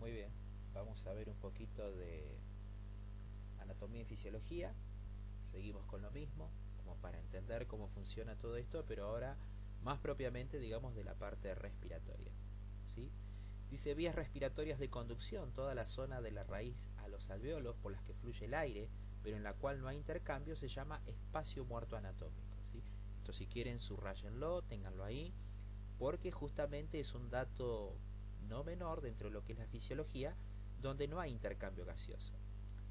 Muy bien, vamos a ver un poquito de anatomía y fisiología. Seguimos con lo mismo, como para entender cómo funciona todo esto, pero ahora más propiamente, digamos, de la parte respiratoria. ¿Sí? Dice vías respiratorias de conducción, toda la zona de la raíz a los alvéolos por las que fluye el aire, pero en la cual no hay intercambio, se llama espacio muerto anatómico. ¿Sí? Esto, si quieren, subrayenlo, ténganlo ahí, porque justamente es un dato no menor dentro de lo que es la fisiología, donde no hay intercambio gaseoso.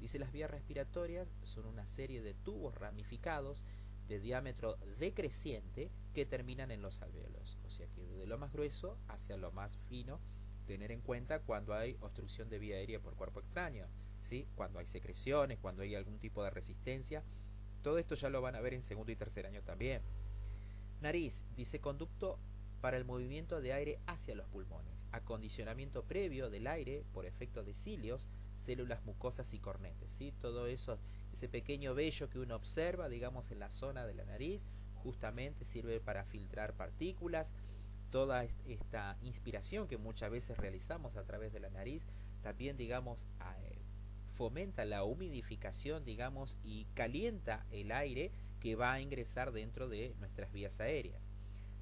Dice, las vías respiratorias son una serie de tubos ramificados de diámetro decreciente que terminan en los alvéolos, o sea que desde lo más grueso hacia lo más fino, tener en cuenta cuando hay obstrucción de vía aérea por cuerpo extraño, ¿sí? Cuando hay secreciones, cuando hay algún tipo de resistencia. Todo esto ya lo van a ver en segundo y tercer año también. Nariz, dice, conducto para el movimiento de aire hacia los pulmones, acondicionamiento previo del aire por efecto de cilios, células mucosas y cornetes, ¿sí? Todo eso, ese pequeño vello que uno observa, digamos, en la zona de la nariz, justamente sirve para filtrar partículas. Toda esta inspiración que muchas veces realizamos a través de la nariz, también, digamos, fomenta la humidificación, digamos, y calienta el aire que va a ingresar dentro de nuestras vías aéreas.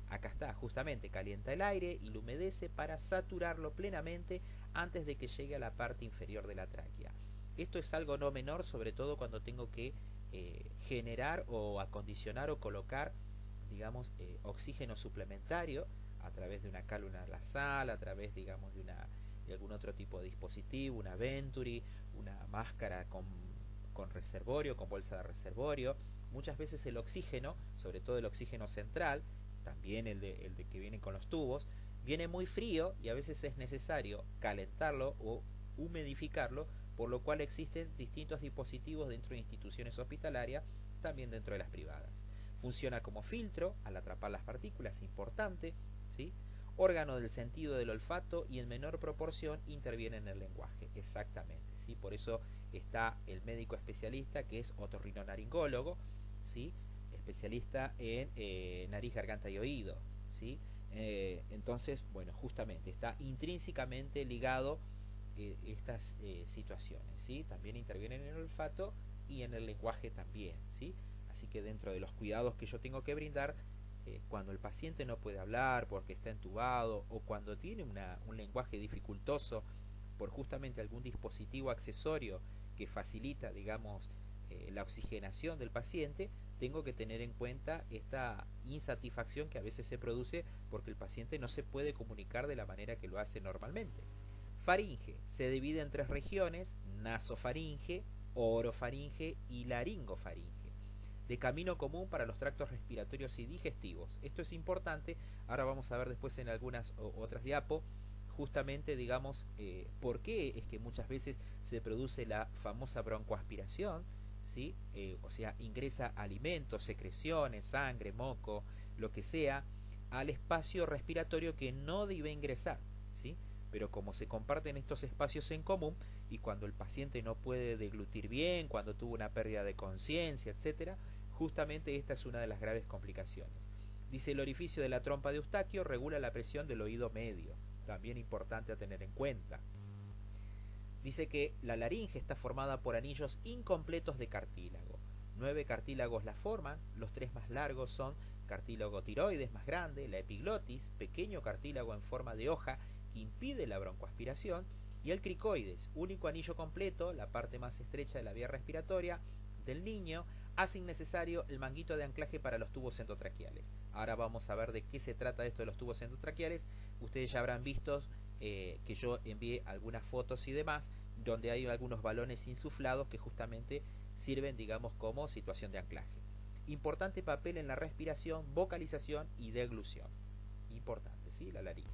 Acá está, justamente calienta el aire y lo humedece para saturarlo plenamente antes de que llegue a la parte inferior de la tráquea. Esto es algo no menor, sobre todo cuando tengo que generar o acondicionar o colocar, digamos, oxígeno suplementario a través de una cálula nasal, a través, digamos, de algún otro tipo de dispositivo, una Venturi, una máscara con reservorio, con bolsa de reservorio. Muchas veces el oxígeno, sobre todo el oxígeno central, también el de que viene con los tubos, viene muy frío y a veces es necesario calentarlo o humidificarlo, por lo cual existen distintos dispositivos dentro de instituciones hospitalarias, también dentro de las privadas. Funciona como filtro al atrapar las partículas, importante, ¿sí? Órgano del sentido del olfato y en menor proporción interviene en el lenguaje, exactamente, ¿sí? Por eso está el médico especialista que es otorrinolaringólogo, ¿sí? Especialista en nariz, garganta y oído, ¿sí? Entonces, bueno, justamente está intrínsecamente ligado estas situaciones, ¿sí? También intervienen en el olfato y en el lenguaje también, ¿sí? Así que dentro de los cuidados que yo tengo que brindar, cuando el paciente no puede hablar porque está entubado o cuando tiene un lenguaje dificultoso por justamente algún dispositivo accesorio que facilita, digamos, la oxigenación del paciente, tengo que tener en cuenta esta insatisfacción que a veces se produce porque el paciente no se puede comunicar de la manera que lo hace normalmente. Faringe se divide en tres regiones: nasofaringe, orofaringe y laringofaringe, de camino común para los tractos respiratorios y digestivos. Esto es importante, ahora vamos a ver después en algunas otras diapos, justamente, digamos, por qué es que muchas veces se produce la famosa broncoaspiración, ¿sí? O sea, ingresa alimentos, secreciones, sangre, moco, lo que sea, al espacio respiratorio que no debe ingresar, ¿sí? Pero como se comparten estos espacios en común y cuando el paciente no puede deglutir bien, cuando tuvo una pérdida de conciencia, etcétera, justamente esta es una de las graves complicaciones. Dice, el orificio de la trompa de Eustaquio regula la presión del oído medio, también importante a tener en cuenta. Dice que la laringe está formada por anillos incompletos de cartílago. 9 cartílagos la forman, los 3 más largos son cartílago tiroides más grande, la epiglotis, pequeño cartílago en forma de hoja que impide la broncoaspiración, y el cricoides, único anillo completo, la parte más estrecha de la vía respiratoria del niño, hace innecesario el manguito de anclaje para los tubos endotraqueales. Ahora vamos a ver de qué se trata esto de los tubos endotraqueales. Ustedes ya habrán visto que yo envié algunas fotos y demás, donde hay algunos balones insuflados que justamente sirven, digamos, como situación de anclaje. Importante papel en la respiración, vocalización y deglución. Importante, ¿sí? La laringe.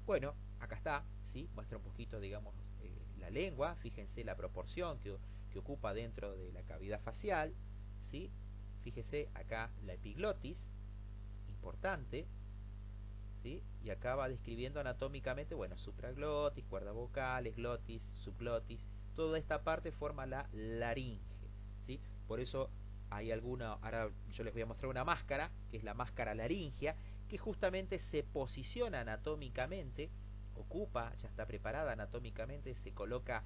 Bueno, acá está, ¿sí? Muestra un poquito, digamos, la lengua. Fíjense la proporción que ocupa dentro de la cavidad facial, ¿sí? Fíjese acá la epiglotis, importante, ¿sí? Y acá va describiendo anatómicamente, bueno, supraglotis, cuerdas vocales, glotis, subglotis. Toda esta parte forma la laringe, ¿sí? Por eso hay alguna, ahora yo les voy a mostrar una máscara, que es la máscara laringea, que justamente se posiciona anatómicamente ocupa, ya está preparada anatómicamente, se coloca,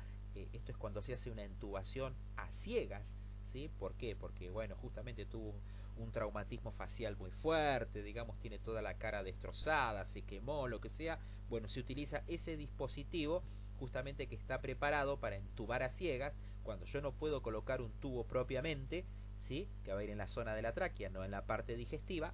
esto es cuando se hace una intubación a ciegas, ¿sí? ¿Por qué? Porque, bueno, justamente tuvo un traumatismo facial muy fuerte, digamos, tiene toda la cara destrozada, se quemó, lo que sea. Bueno, se utiliza ese dispositivo justamente que está preparado para intubar a ciegas, cuando yo no puedo colocar un tubo propiamente, ¿sí? Que va a ir en la zona de la tráquea, no en la parte digestiva,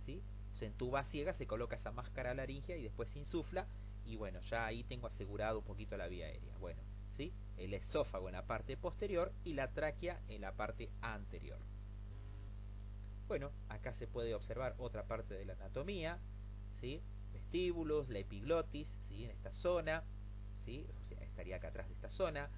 ¿sí? Se entuba a ciegas, se coloca esa máscara laringea y después se insufla, y bueno, ya ahí tengo asegurado un poquito la vía aérea. Bueno, ¿sí? El esófago en la parte posterior y la tráquea en la parte anterior. Bueno, acá se puede observar otra parte de la anatomía, ¿sí? Vestíbulos, la epiglotis, ¿sí? En esta zona, ¿sí? O sea, estaría acá atrás de esta zona,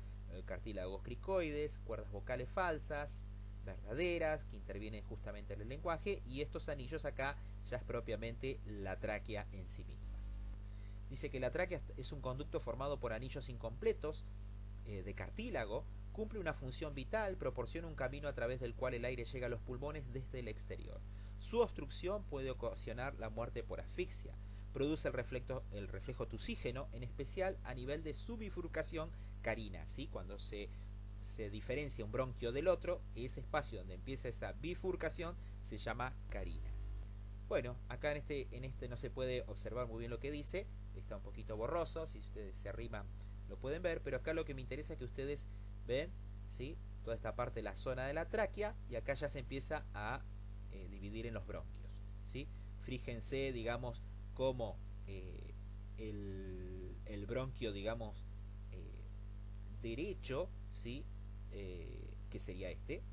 cartílagos cricoides, cuerdas vocales falsas, verdaderas, que intervienen justamente en el lenguaje, y estos anillos acá ya es propiamente la tráquea en sí misma. Dice que la tráquea es un conducto formado por anillos incompletos de cartílago, cumple una función vital, proporciona un camino a través del cual el aire llega a los pulmones desde el exterior. Su obstrucción puede ocasionar la muerte por asfixia. Produce el reflejo tusígeno, en especial a nivel de su bifurcación carina, ¿sí? Cuando se diferencia un bronquio del otro, ese espacio donde empieza esa bifurcación se llama carina. Bueno, acá en este no se puede observar muy bien lo que dice, está un poquito borroso, si ustedes se arriman lo pueden ver, pero acá lo que me interesa es que ustedes ven, ¿sí? Toda esta parte de la zona de la tráquea, y acá ya se empieza a dividir en los bronquios, ¿sí? Fíjense, digamos, cómo el bronquio, digamos, derecho, ¿sí? Que sería este,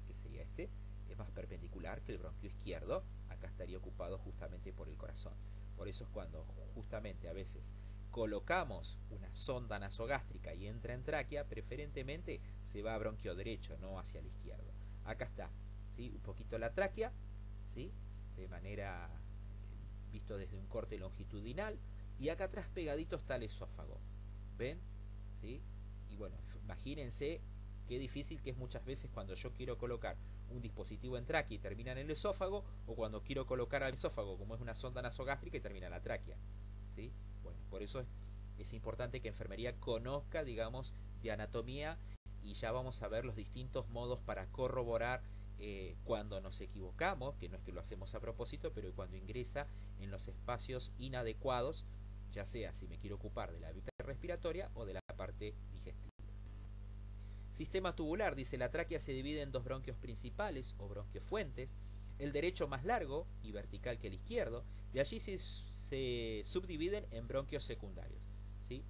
es más perpendicular que el bronquio izquierdo, acá estaría ocupado justamente por el corazón. Por eso es cuando justamente a veces colocamos una sonda nasogástrica y entra en tráquea, preferentemente se va a bronquio derecho, no hacia el izquierdo. Acá está, ¿sí? Un poquito la tráquea, ¿sí? De manera visto desde un corte longitudinal, y acá atrás pegadito está el esófago. ¿Ven? ¿Sí? Y bueno, imagínense qué difícil que es muchas veces cuando yo quiero colocar un dispositivo en tráquea y termina en el esófago, o cuando quiero colocar al esófago como es una sonda nasogástrica y termina en la tráquea, ¿sí? Bueno, por eso es importante que enfermería conozca, digamos, de anatomía, y ya vamos a ver los distintos modos para corroborar cuando nos equivocamos, que no es que lo hacemos a propósito, pero cuando ingresa en los espacios inadecuados, ya sea si me quiero ocupar de la vía respiratoria o de la parte digestiva. Sistema tubular, dice, la tráquea se divide en dos bronquios principales o bronquios fuentes, el derecho más largo y vertical que el izquierdo, de allí se subdividen en bronquios secundarios, ¿sí?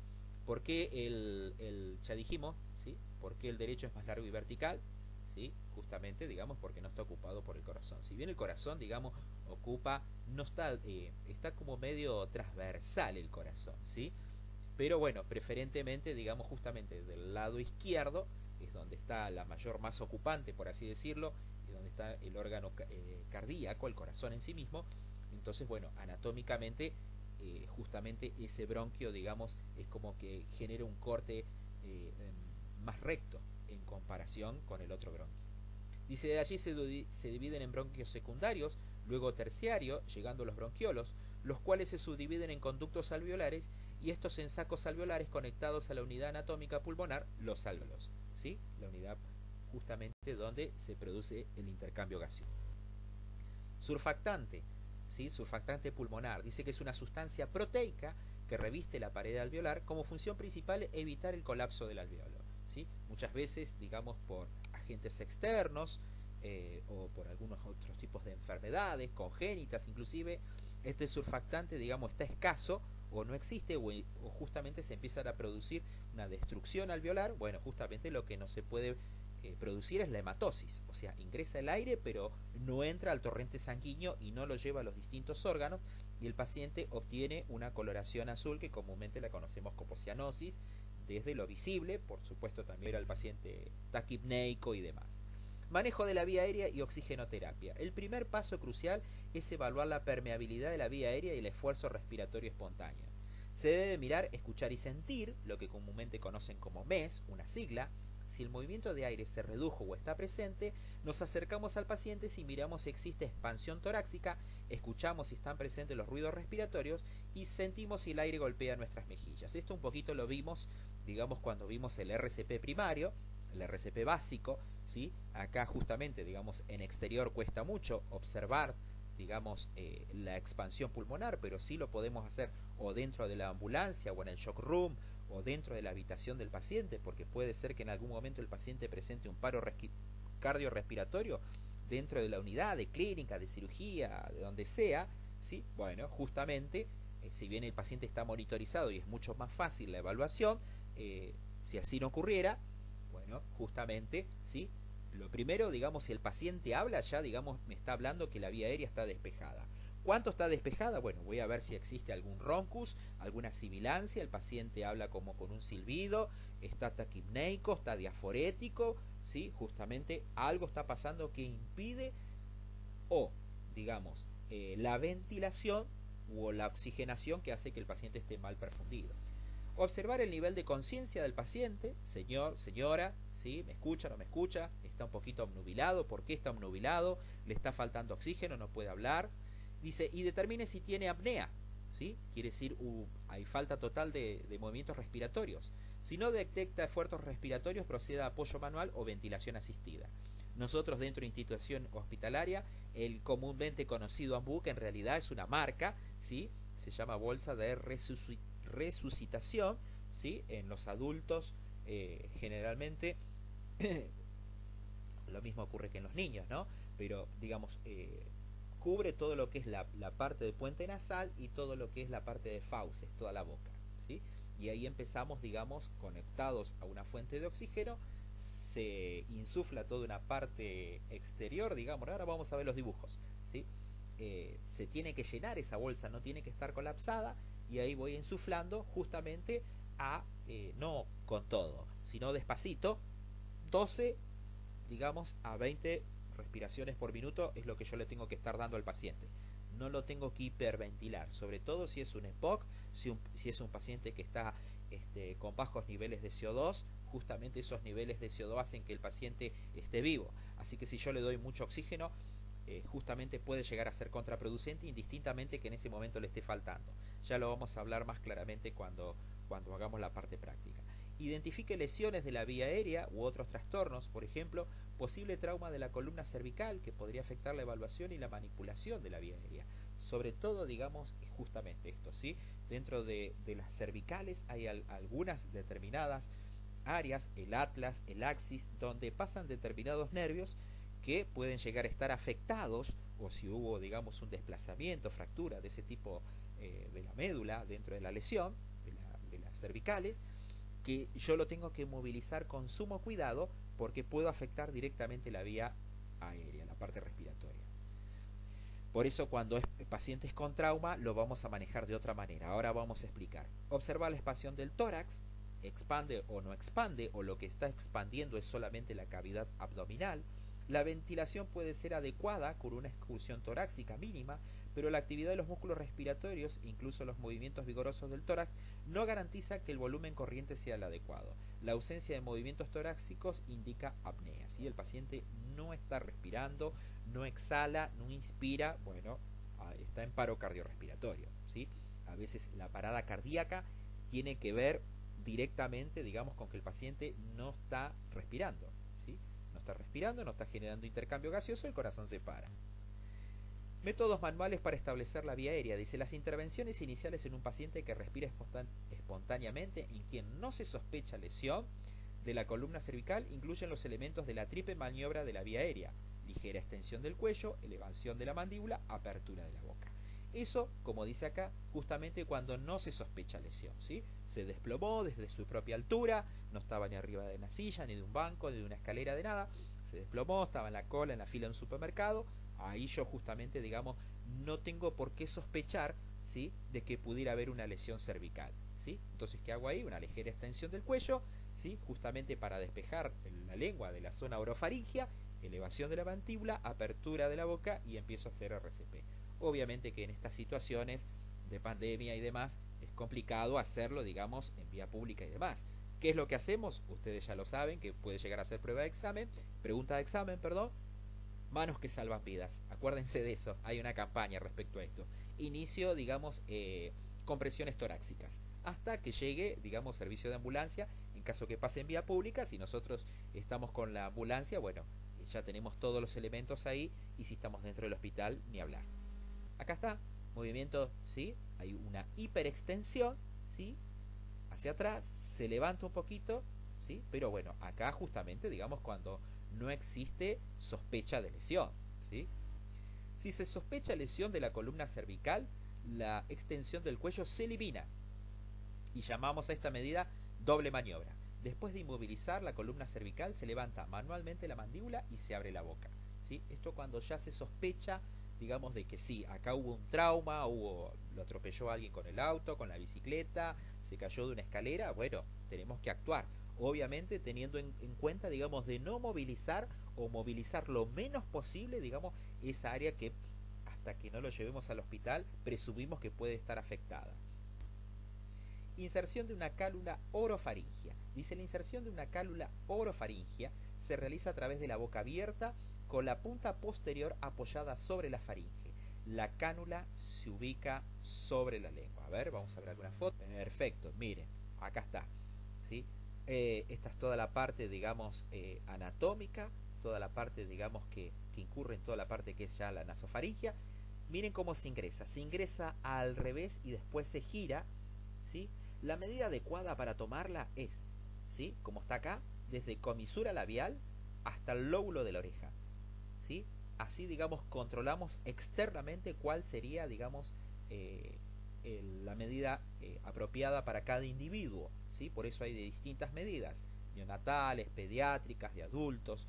¿Por qué ya dijimos, ¿sí? ¿Por qué el derecho es más largo y vertical? ¿Sí? Justamente, digamos, porque no está ocupado por el corazón. Si bien el corazón, digamos, ocupa, no está, está como medio transversal el corazón, ¿sí? Pero bueno, preferentemente, digamos, justamente del lado izquierdo es donde está la mayor masa ocupante, por así decirlo, y donde está el órgano cardíaco, el corazón en sí mismo. Entonces, bueno, anatómicamente, justamente ese bronquio, digamos, es como que genera un corte más recto en comparación con el otro bronquio. Dice, de allí se dividen en bronquios secundarios, luego terciario, llegando a los bronquiolos, los cuales se subdividen en conductos alveolares, y estos en sacos alveolares conectados a la unidad anatómica pulmonar, los alveolos, ¿sí? La unidad justamente donde se produce el intercambio gaseoso. Surfactante, ¿sí? Surfactante pulmonar, dice que es una sustancia proteica que reviste la pared alveolar, como función principal evitar el colapso del alveolo, ¿sí? Muchas veces, digamos, por agentes externos o por algunos otros tipos de enfermedades congénitas, inclusive este surfactante, digamos, está escaso o no existe, o justamente se empieza a producir una destrucción alveolar. Bueno, justamente lo que no se puede producir es la hematosis, o sea, ingresa el aire pero no entra al torrente sanguíneo y no lo lleva a los distintos órganos, y el paciente obtiene una coloración azul que comúnmente la conocemos como cianosis, desde lo visible, por supuesto también era el paciente taquipneico y demás. Manejo de la vía aérea y oxigenoterapia. El primer paso crucial es evaluar la permeabilidad de la vía aérea y el esfuerzo respiratorio espontáneo. Se debe mirar, escuchar y sentir, lo que comúnmente conocen como MES, una sigla. Si el movimiento de aire se redujo o está presente, nos acercamos al paciente si miramos si existe expansión torácica, escuchamos si están presentes los ruidos respiratorios y sentimos si el aire golpea nuestras mejillas. Esto un poquito lo vimos, digamos, cuando vimos el RCP primario, el RCP básico, ¿sí? Acá justamente, digamos, en exterior cuesta mucho observar, digamos, la expansión pulmonar, pero sí lo podemos hacer o dentro de la ambulancia o en el shock room o dentro de la habitación del paciente, porque puede ser que en algún momento el paciente presente un paro cardiorrespiratorio dentro de la unidad de clínica, de cirugía, de donde sea, ¿sí? Bueno, justamente, si bien el paciente está monitorizado y es mucho más fácil la evaluación, si así no ocurriera, bueno, justamente, ¿sí? Lo primero, digamos, si el paciente habla, ya, digamos, me está hablando que la vía aérea está despejada. ¿Cuánto está despejada? Bueno, voy a ver si existe algún roncus, alguna sibilancia, el paciente habla como con un silbido, está taquipneico, está diaforético, ¿sí? Justamente algo está pasando que impide o, digamos, la ventilación o la oxigenación que hace que el paciente esté mal perfundido. Observar el nivel de conciencia del paciente, señor, señora, ¿sí? ¿Me escucha, no me escucha? ¿Está un poquito obnubilado? ¿Por qué está obnubilado? ¿Le está faltando oxígeno? ¿No puede hablar? Dice, y determine si tiene apnea, ¿sí? Quiere decir, hay falta total de movimientos respiratorios. Si no detecta esfuerzos respiratorios, proceda a apoyo manual o ventilación asistida. Nosotros dentro de institución hospitalaria, el comúnmente conocido AMBU, que en realidad es una marca, ¿sí? Se llama bolsa de resucitación, ¿sí? En los adultos generalmente lo mismo ocurre que en los niños, ¿no? Pero digamos, cubre todo lo que es la parte del puente nasal y todo lo que es la parte de fauces, toda la boca, ¿sí? Y ahí empezamos, digamos, conectados a una fuente de oxígeno, se insufla toda una parte exterior, digamos, ahora vamos a ver los dibujos, ¿sí? Se tiene que llenar esa bolsa, no tiene que estar colapsada, y ahí voy insuflando justamente a, no con todo, sino despacito, 12, digamos, a 20 respiraciones por minuto es lo que yo le tengo que estar dando al paciente. No lo tengo que hiperventilar, sobre todo si es un EPOC, si es un paciente que está con bajos niveles de CO2, justamente esos niveles de CO2 hacen que el paciente esté vivo. Así que si yo le doy mucho oxígeno, justamente puede llegar a ser contraproducente, indistintamente que en ese momento le esté faltando. Ya lo vamos a hablar más claramente cuando hagamos la parte práctica. Identifique lesiones de la vía aérea u otros trastornos, por ejemplo, posible trauma de la columna cervical que podría afectar la evaluación y la manipulación de la vía aérea. Sobre todo, digamos, justamente esto, ¿sí? Dentro de las cervicales hay algunas determinadas áreas, el atlas, el axis, donde pasan determinados nervios que pueden llegar a estar afectados, o si hubo, digamos, un desplazamiento, fractura de ese tipo de la médula dentro de la lesión, de las cervicales, que yo lo tengo que movilizar con sumo cuidado porque puedo afectar directamente la vía aérea, la parte respiratoria. Por eso cuando es pacientes con trauma lo vamos a manejar de otra manera. Ahora vamos a explicar. Observar la expansión del tórax, expande o no expande, o lo que está expandiendo es solamente la cavidad abdominal. La ventilación puede ser adecuada con una excursión torácica mínima, pero la actividad de los músculos respiratorios, incluso los movimientos vigorosos del tórax, no garantiza que el volumen corriente sea el adecuado. La ausencia de movimientos torácicos indica apnea. ¿Sí? El paciente no está respirando, no exhala, no inspira, bueno, está en paro cardiorrespiratorio. ¿Sí? A veces la parada cardíaca tiene que ver directamente, digamos, con que el paciente no está respirando. ¿Sí? No está respirando, no está generando intercambio gaseoso, el corazón se para. Métodos manuales para establecer la vía aérea. Dice, las intervenciones iniciales en un paciente que respira espontáneamente en quien no se sospecha lesión de la columna cervical incluyen los elementos de la triple maniobra de la vía aérea: ligera extensión del cuello, elevación de la mandíbula, apertura de la boca. Eso, como dice acá, justamente cuando no se sospecha lesión, ¿sí? Se desplomó desde su propia altura, no estaba ni arriba de una silla, ni de un banco, ni de una escalera, de nada. Se desplomó, estaba en la cola, en la fila de un supermercado. Ahí yo justamente, digamos, no tengo por qué sospechar, ¿sí?, de que pudiera haber una lesión cervical, ¿sí? Entonces, ¿qué hago ahí? Una ligera extensión del cuello, ¿sí?, justamente para despejar la lengua de la zona orofaringia, elevación de la mandíbula, apertura de la boca y empiezo a hacer RCP. Obviamente que en estas situaciones de pandemia y demás es complicado hacerlo, digamos, en vía pública y demás. ¿Qué es lo que hacemos? Ustedes ya lo saben, que puede llegar a ser prueba de examen, pregunta de examen, perdón. Manos que salvan vidas. Acuérdense de eso. Hay una campaña respecto a esto. Inicio, digamos, compresiones torácicas, hasta que llegue, digamos, servicio de ambulancia, en caso que pase en vía pública. Si nosotros estamos con la ambulancia, bueno, ya tenemos todos los elementos ahí, y si estamos dentro del hospital, ni hablar. Acá está, movimiento, ¿sí? Hay una hiperextensión, ¿sí? Hacia atrás, se levanta un poquito, ¿sí? Pero bueno, acá justamente, digamos, cuando no existe sospecha de lesión, ¿sí? Si se sospecha lesión de la columna cervical, la extensión del cuello se elimina y llamamos a esta medida doble maniobra. Después de inmovilizar la columna cervical, se levanta manualmente la mandíbula y se abre la boca, ¿sí? Esto cuando ya se sospecha, digamos, de que sí, acá hubo un trauma, lo atropelló a alguien con el auto, con la bicicleta, se cayó de una escalera. Bueno, tenemos que actuar, obviamente teniendo en cuenta, digamos, de no movilizar o movilizar lo menos posible, digamos, esa área que hasta que no lo llevemos al hospital presumimos que puede estar afectada. Inserción de una cálula orofaringia. Dice, la inserción de una cálula orofaringia se realiza a través de la boca abierta con la punta posterior apoyada sobre la faringe. La cánula se ubica sobre la lengua. A ver, vamos a ver alguna foto. Perfecto, miren, acá está, ¿sí? Esta es toda la parte, digamos, anatómica, toda la parte, digamos, que incurre en toda la parte que es ya la nasofaringia. Miren cómo se ingresa al revés y después se gira, ¿sí? La medida adecuada para tomarla es, ¿sí?, como está acá, desde comisura labial hasta el lóbulo de la oreja, ¿sí? Así, digamos, controlamos externamente cuál sería, digamos, la medida apropiada para cada individuo, ¿sí? Por eso hay de distintas medidas, neonatales, pediátricas, de adultos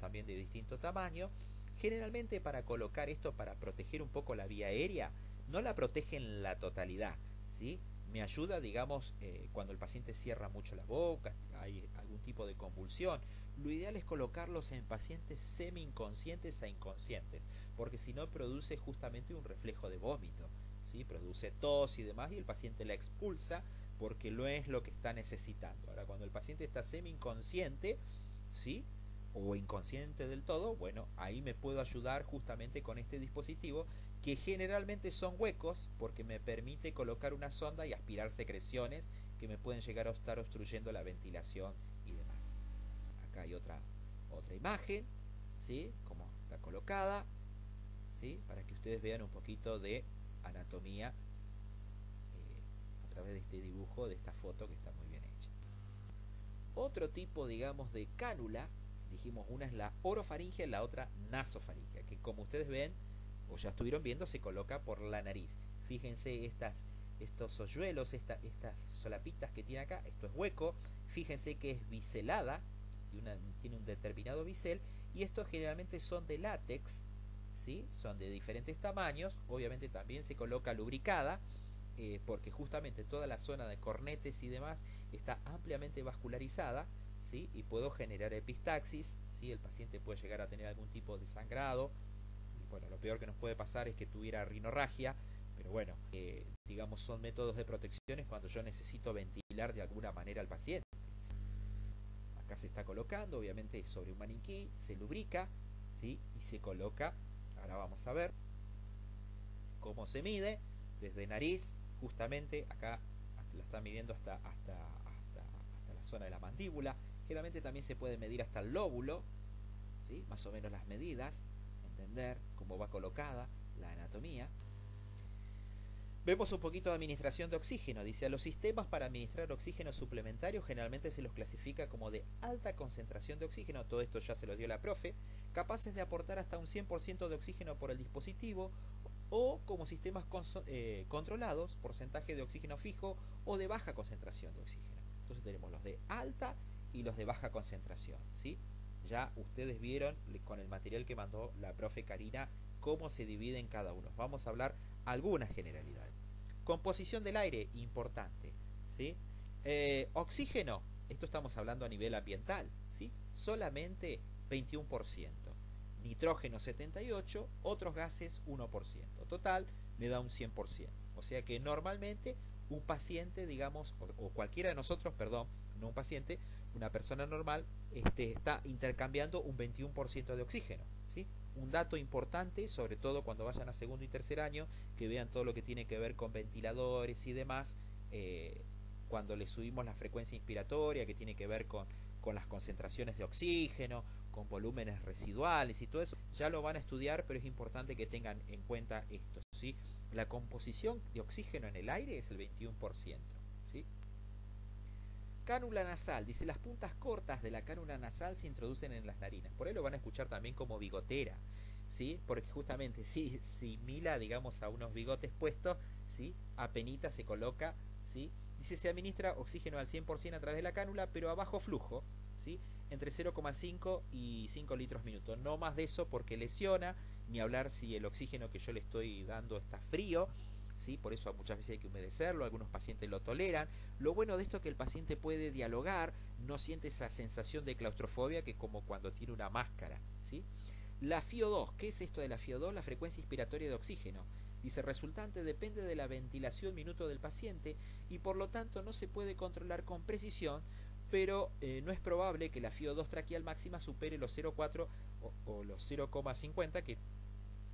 también de distinto tamaño. Generalmente, para colocar esto, para proteger un poco la vía aérea, no la protege en la totalidad, ¿sí? Me ayuda, digamos, cuando el paciente cierra mucho la boca, hay algún tipo de convulsión. Lo ideal es colocarlos en pacientes semi-inconscientes a inconscientes, porque si no produce justamente un reflejo de vómito, ¿sí? Produce tos y demás, y el paciente la expulsa porque no es lo que está necesitando. Ahora, cuando el paciente está semi-inconsciente, ¿sí?, o inconsciente del todo, bueno, ahí me puedo ayudar justamente con este dispositivo, que generalmente son huecos porque me permite colocar una sonda y aspirar secreciones que me pueden llegar a estar obstruyendo la ventilación y demás. Acá hay otra imagen, ¿sí?, como está colocada, ¿sí?, para que ustedes vean un poquito de anatomía a través de este dibujo, de esta foto que está muy bien hecha. Otro tipo, digamos, de cánula, dijimos, una es la orofaringia y la otra nasofaringia, que como ustedes ven o ya estuvieron viendo, se coloca por la nariz. Fíjense estos hoyuelos, estas solapitas que tiene acá, esto es hueco. Fíjense que es biselada, tiene un determinado bisel, y estos generalmente son de látex, ¿sí? Son de diferentes tamaños. Obviamente también se coloca lubricada, porque justamente toda la zona de cornetes y demás está ampliamente vascularizada, ¿sí? Y puedo generar epistaxis, ¿sí? El paciente puede llegar a tener algún tipo de sangrado. Bueno, lo peor que nos puede pasar es que tuviera rinorragia, pero bueno, digamos, son métodos de protecciones cuando yo necesito ventilar de alguna manera al paciente. Acá se está colocando, obviamente, sobre un maniquí, se lubrica, ¿sí?, y se coloca. Ahora vamos a ver cómo se mide desde nariz, justamente acá la está midiendo hasta la zona de la mandíbula. Generalmente también se puede medir hasta el lóbulo, ¿sí?, más o menos las medidas, entender cómo va colocada la anatomía. Vemos un poquito de administración de oxígeno. Dice, a los sistemas para administrar oxígeno suplementario generalmente se los clasifica como de alta concentración de oxígeno, todo esto ya se lo dio la profe, capaces de aportar hasta un 100% de oxígeno por el dispositivo, o como sistemas controlados, porcentaje de oxígeno fijo o de baja concentración de oxígeno. Entonces tenemos los de alta y los de baja concentración, ¿sí? Ya ustedes vieron con el material que mandó la profe Karina cómo se divide en cada uno. Vamos a hablar algunas generalidades. Composición del aire, importante, ¿sí? Oxígeno, esto estamos hablando a nivel ambiental, ¿sí? Solamente 21%. Nitrógeno 78%, otros gases 1%. Total me da un 100%. O sea que normalmente un paciente, digamos, o cualquiera de nosotros, perdón, no un paciente, una persona normal, está intercambiando un 21% de oxígeno, ¿sí? un dato importante, sobre todo cuando vayan a segundo y tercer año, que vean todo lo que tiene que ver con ventiladores y demás, cuando le subimos la frecuencia inspiratoria, que tiene que ver con las concentraciones de oxígeno, con volúmenes residuales y todo eso, ya lo van a estudiar, pero es importante que tengan en cuenta esto, ¿sí? La composición de oxígeno en el aire es el 21%, ¿sí? Cánula nasal, dice, las puntas cortas de la cánula nasal se introducen en las narinas. Por ahí lo van a escuchar también como bigotera, ¿sí? Porque justamente si simila, digamos, a unos bigotes puestos, ¿sí? Apenita se coloca, ¿sí? Dice, se administra oxígeno al 100% a través de la cánula, pero a bajo flujo, ¿sí? Entre 0,5 y 5 litros minuto. No más de eso porque lesiona, ni hablar si el oxígeno que yo le estoy dando está frío, ¿sí? Por eso muchas veces hay que humedecerlo, algunos pacientes lo toleran. Lo bueno de esto es que el paciente puede dialogar, no siente esa sensación de claustrofobia que como cuando tiene una máscara, ¿sí? La FiO2, ¿qué es esto de la FiO2? La frecuencia inspiratoria de oxígeno. Dice, resultante depende de la ventilación minuto del paciente y por lo tanto no se puede controlar con precisión, pero no es probable que la FiO2 traqueal máxima supere los 0,4 o los 0,50, que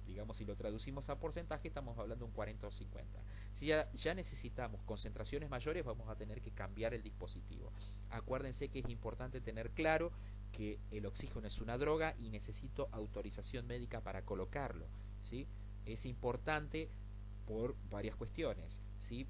digamos si lo traducimos a porcentaje estamos hablando de un 40 o 50. Si ya necesitamos concentraciones mayores, vamos a tener que cambiar el dispositivo. Acuérdense que es importante tener claro que el oxígeno es una droga y necesito autorización médica para colocarlo, ¿sí? Es importante por varias cuestiones, ¿sí?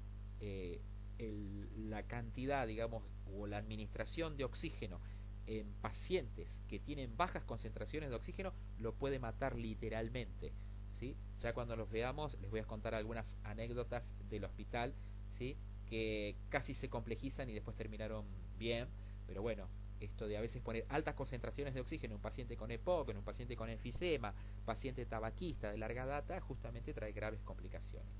La cantidad, digamos, o la administración de oxígeno en pacientes que tienen bajas concentraciones de oxígeno lo puede matar literalmente, ¿sí? Ya cuando los veamos les voy a contar algunas anécdotas del hospital, ¿sí? Que casi se complejizan y después terminaron bien, pero bueno, esto de a veces poner altas concentraciones de oxígeno en un paciente con EPOC, en un paciente con enfisema, paciente tabaquista de larga data, justamente trae graves complicaciones.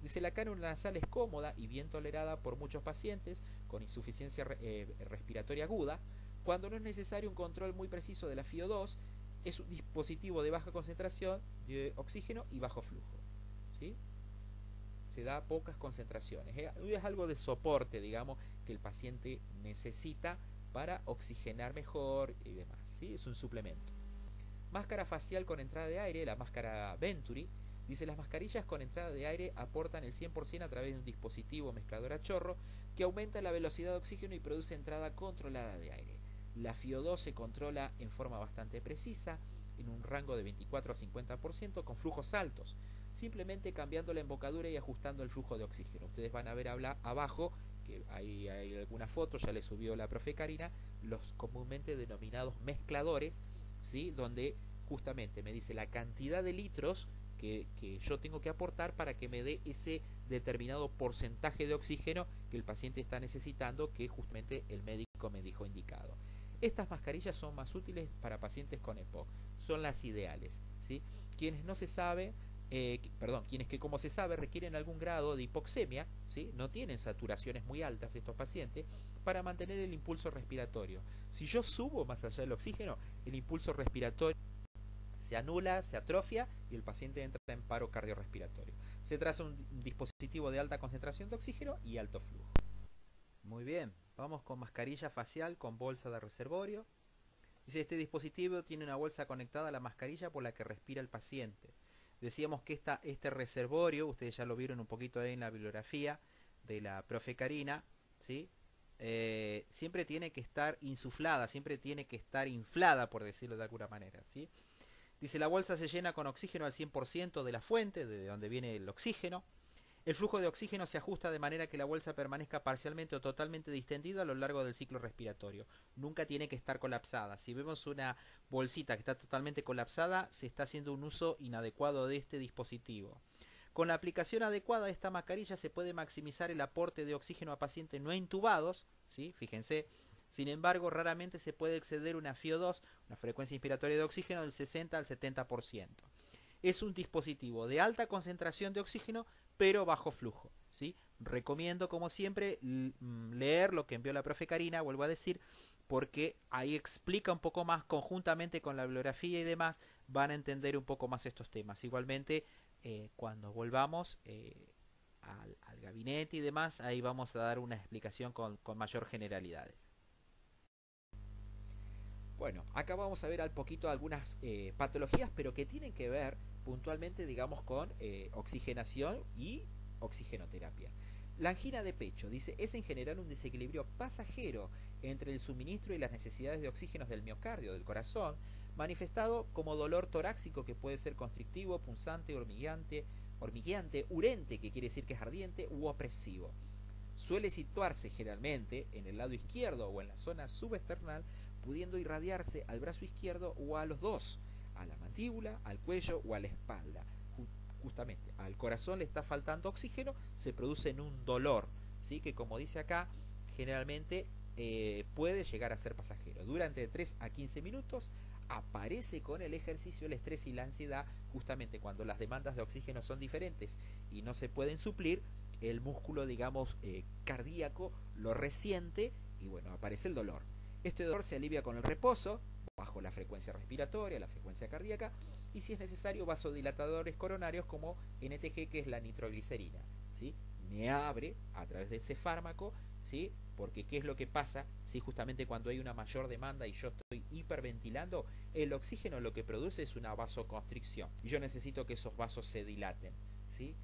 Dice, la cánula nasal es cómoda y bien tolerada por muchos pacientes con insuficiencia respiratoria aguda. Cuando no es necesario un control muy preciso de la FiO2, es un dispositivo de baja concentración de oxígeno y bajo flujo, ¿sí? Se da pocas concentraciones. Es algo de soporte, digamos, que el paciente necesita para oxigenar mejor y demás, ¿sí? Es un suplemento. Máscara facial con entrada de aire, la máscara Venturi. Dice, las mascarillas con entrada de aire aportan el 100% a través de un dispositivo mezclador a chorro que aumenta la velocidad de oxígeno y produce entrada controlada de aire. La FiO2 se controla en forma bastante precisa, en un rango de 24 a 50% con flujos altos, simplemente cambiando la embocadura y ajustando el flujo de oxígeno. Ustedes van a ver abajo, que hay alguna foto, ya le subió la profe Karina, los comúnmente denominados mezcladores, ¿sí? Donde justamente me dice la cantidad de litros que yo tengo que aportar para que me dé ese determinado porcentaje de oxígeno que el paciente está necesitando, que justamente el médico me dijo indicado. Estas mascarillas son más útiles para pacientes con EPOC, son las ideales, ¿sí? Quienes no se sabe, quienes que como se sabe requieren algún grado de hipoxemia, ¿sí? No tienen saturaciones muy altas estos pacientes, para mantener el impulso respiratorio. Si yo subo más allá del oxígeno, el impulso respiratorio se anula, se atrofia y el paciente entra en paro cardiorrespiratorio. Se traza un dispositivo de alta concentración de oxígeno y alto flujo. Muy bien, vamos con mascarilla facial con bolsa de reservorio. Dice, este dispositivo tiene una bolsa conectada a la mascarilla por la que respira el paciente. Decíamos que este reservorio, ustedes ya lo vieron un poquito ahí en la bibliografía de la profe Karina, ¿sí? Siempre tiene que estar insuflada, siempre tiene que estar inflada, por decirlo de alguna manera, ¿sí? Dice, la bolsa se llena con oxígeno al 100% de la fuente, de donde viene el oxígeno. El flujo de oxígeno se ajusta de manera que la bolsa permanezca parcialmente o totalmente distendida a lo largo del ciclo respiratorio. Nunca tiene que estar colapsada. Si vemos una bolsita que está totalmente colapsada, se está haciendo un uso inadecuado de este dispositivo. Con la aplicación adecuada de esta mascarilla se puede maximizar el aporte de oxígeno a pacientes no intubados, ¿sí? Fíjense. Sin embargo, raramente se puede exceder una FiO2, una frecuencia inspiratoria de oxígeno, del 60 al 70%. Es un dispositivo de alta concentración de oxígeno, pero bajo flujo, ¿sí? Recomiendo, como siempre, leer lo que envió la profe Karina, vuelvo a decir, porque ahí explica un poco más, conjuntamente con la bibliografía y demás, van a entender un poco más estos temas. Igualmente, cuando volvamos al gabinete y demás, ahí vamos a dar una explicación con mayor generalidades. Bueno, acá vamos a ver al poquito algunas patologías, pero que tienen que ver puntualmente, digamos, con oxigenación y oxigenoterapia. La angina de pecho, dice, es en general un desequilibrio pasajero entre el suministro y las necesidades de oxígenos del miocardio, del corazón, manifestado como dolor torácico que puede ser constrictivo, punzante, hormigueante, urente, que quiere decir que es ardiente, u opresivo. Suele situarse generalmente en el lado izquierdo o en la zona subesternal, pudiendo irradiarse al brazo izquierdo o a los dos, a la mandíbula, al cuello o a la espalda. Justamente al corazón le está faltando oxígeno, se produce en un dolor, ¿sí? Que como dice acá, generalmente puede llegar a ser pasajero. Durante 3 a 15 minutos aparece con el ejercicio el estrés y la ansiedad, justamente cuando las demandas de oxígeno son diferentes y no se pueden suplir, el músculo, digamos, cardíaco lo resiente y bueno, aparece el dolor. Este dolor se alivia con el reposo, bajo la frecuencia respiratoria, la frecuencia cardíaca, y si es necesario, vasodilatadores coronarios como NTG, que es la nitroglicerina, ¿sí? Me abre a través de ese fármaco, ¿sí? Porque ¿qué es lo que pasa? Si justamente cuando hay una mayor demanda y yo estoy hiperventilando, el oxígeno lo que produce es una vasoconstricción. Y yo necesito que esos vasos se dilaten, ¿sí?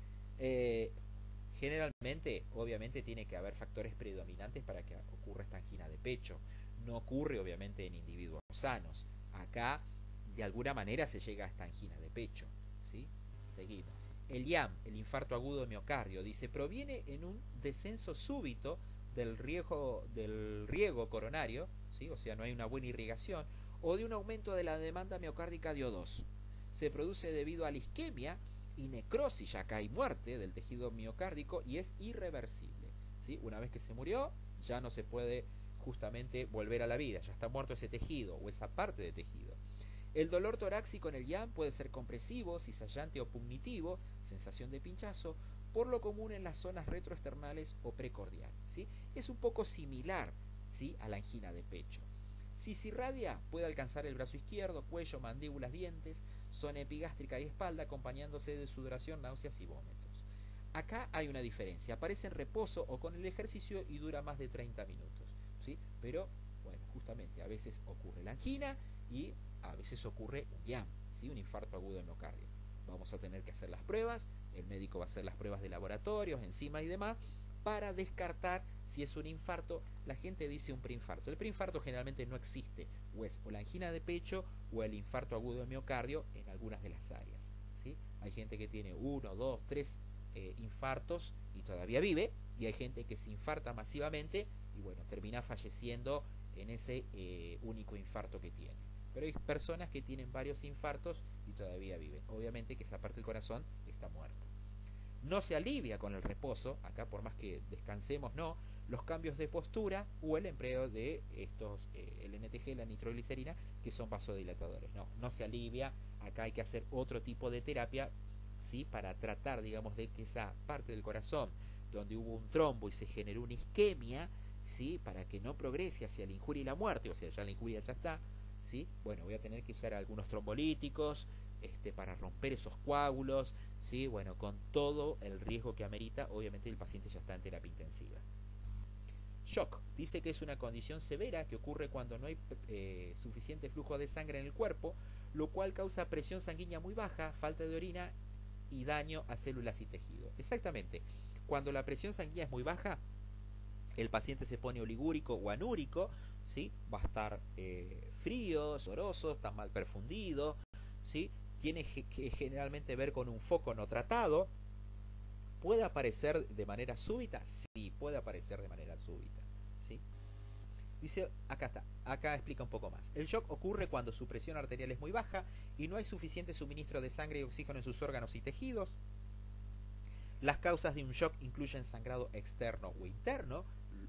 Generalmente, obviamente, tiene que haber factores predominantes para que ocurra esta angina de pecho. No ocurre, obviamente, en individuos sanos. Acá, de alguna manera, se llega a esta angina de pecho, ¿sí? Seguimos. El IAM, el infarto agudo de miocardio, dice, proviene en un descenso súbito del riego coronario, ¿sí? O sea, no hay una buena irrigación, o de un aumento de la demanda miocárdica de O2. Se produce debido a la isquemia y necrosis, ya acá hay muerte del tejido miocárdico y es irreversible, ¿sí? Una vez que se murió, ya no se puede justamente volver a la vida, ya está muerto ese tejido o esa parte de tejido. El dolor torácico en el IAM puede ser compresivo, cizallante o punitivo, sensación de pinchazo, por lo común en las zonas retroesternales o precordial, ¿sí? Es un poco similar, ¿sí?, a la angina de pecho. Si se irradia, puede alcanzar el brazo izquierdo, cuello, mandíbulas, dientes, zona epigástrica y espalda, acompañándose de sudoración, náuseas y vómitos. Acá hay una diferencia, aparece en reposo o con el ejercicio y dura más de 30 minutos, ¿sí? Pero, bueno, justamente a veces ocurre la angina y a veces ocurre un IAM, ¿sí? Un infarto agudo de miocardio. Vamos a tener que hacer las pruebas, el médico va a hacer las pruebas de laboratorios, enzima y demás, para descartar si es un infarto. La gente dice un preinfarto. El preinfarto generalmente no existe, o es o la angina de pecho o el infarto agudo de miocardio en algunas de las áreas, ¿sí? Hay gente que tiene 1, 2, 3 infartos y todavía vive, y hay gente que se infarta masivamente y bueno, termina falleciendo en ese único infarto que tiene. Pero hay personas que tienen varios infartos y todavía viven. Obviamente que esa parte del corazón está muerto. No se alivia con el reposo, acá por más que descansemos, no, los cambios de postura o el empleo de estos, el NTG, la nitroglicerina, que son vasodilatadores. No, no se alivia, acá hay que hacer otro tipo de terapia, ¿sí?, para tratar, digamos, de que esa parte del corazón donde hubo un trombo y se generó una isquemia, ¿sí?, para que no progrese hacia la injuria y la muerte, o sea, ya la injuria ya está, ¿sí? Bueno, voy a tener que usar algunos trombolíticos, para romper esos coágulos, ¿sí? Bueno, con todo el riesgo que amerita, obviamente el paciente ya está en terapia intensiva. Shock, dice que es una condición severa que ocurre cuando no hay suficiente flujo de sangre en el cuerpo, lo cual causa presión sanguínea muy baja, falta de orina y daño a células y tejido. Exactamente, cuando la presión sanguínea es muy baja, el paciente se pone oligúrico o anúrico, ¿sí? Va a estar frío, sudoroso, está mal perfundido, ¿sí? Tiene que generalmente ver con un foco no tratado. ¿Puede aparecer de manera súbita? Sí, puede aparecer de manera súbita, ¿sí? Dice, acá está, acá explica un poco más. El shock ocurre cuando su presión arterial es muy baja y no hay suficiente suministro de sangre y oxígeno en sus órganos y tejidos. Las causas de un shock incluyen sangrado externo o interno.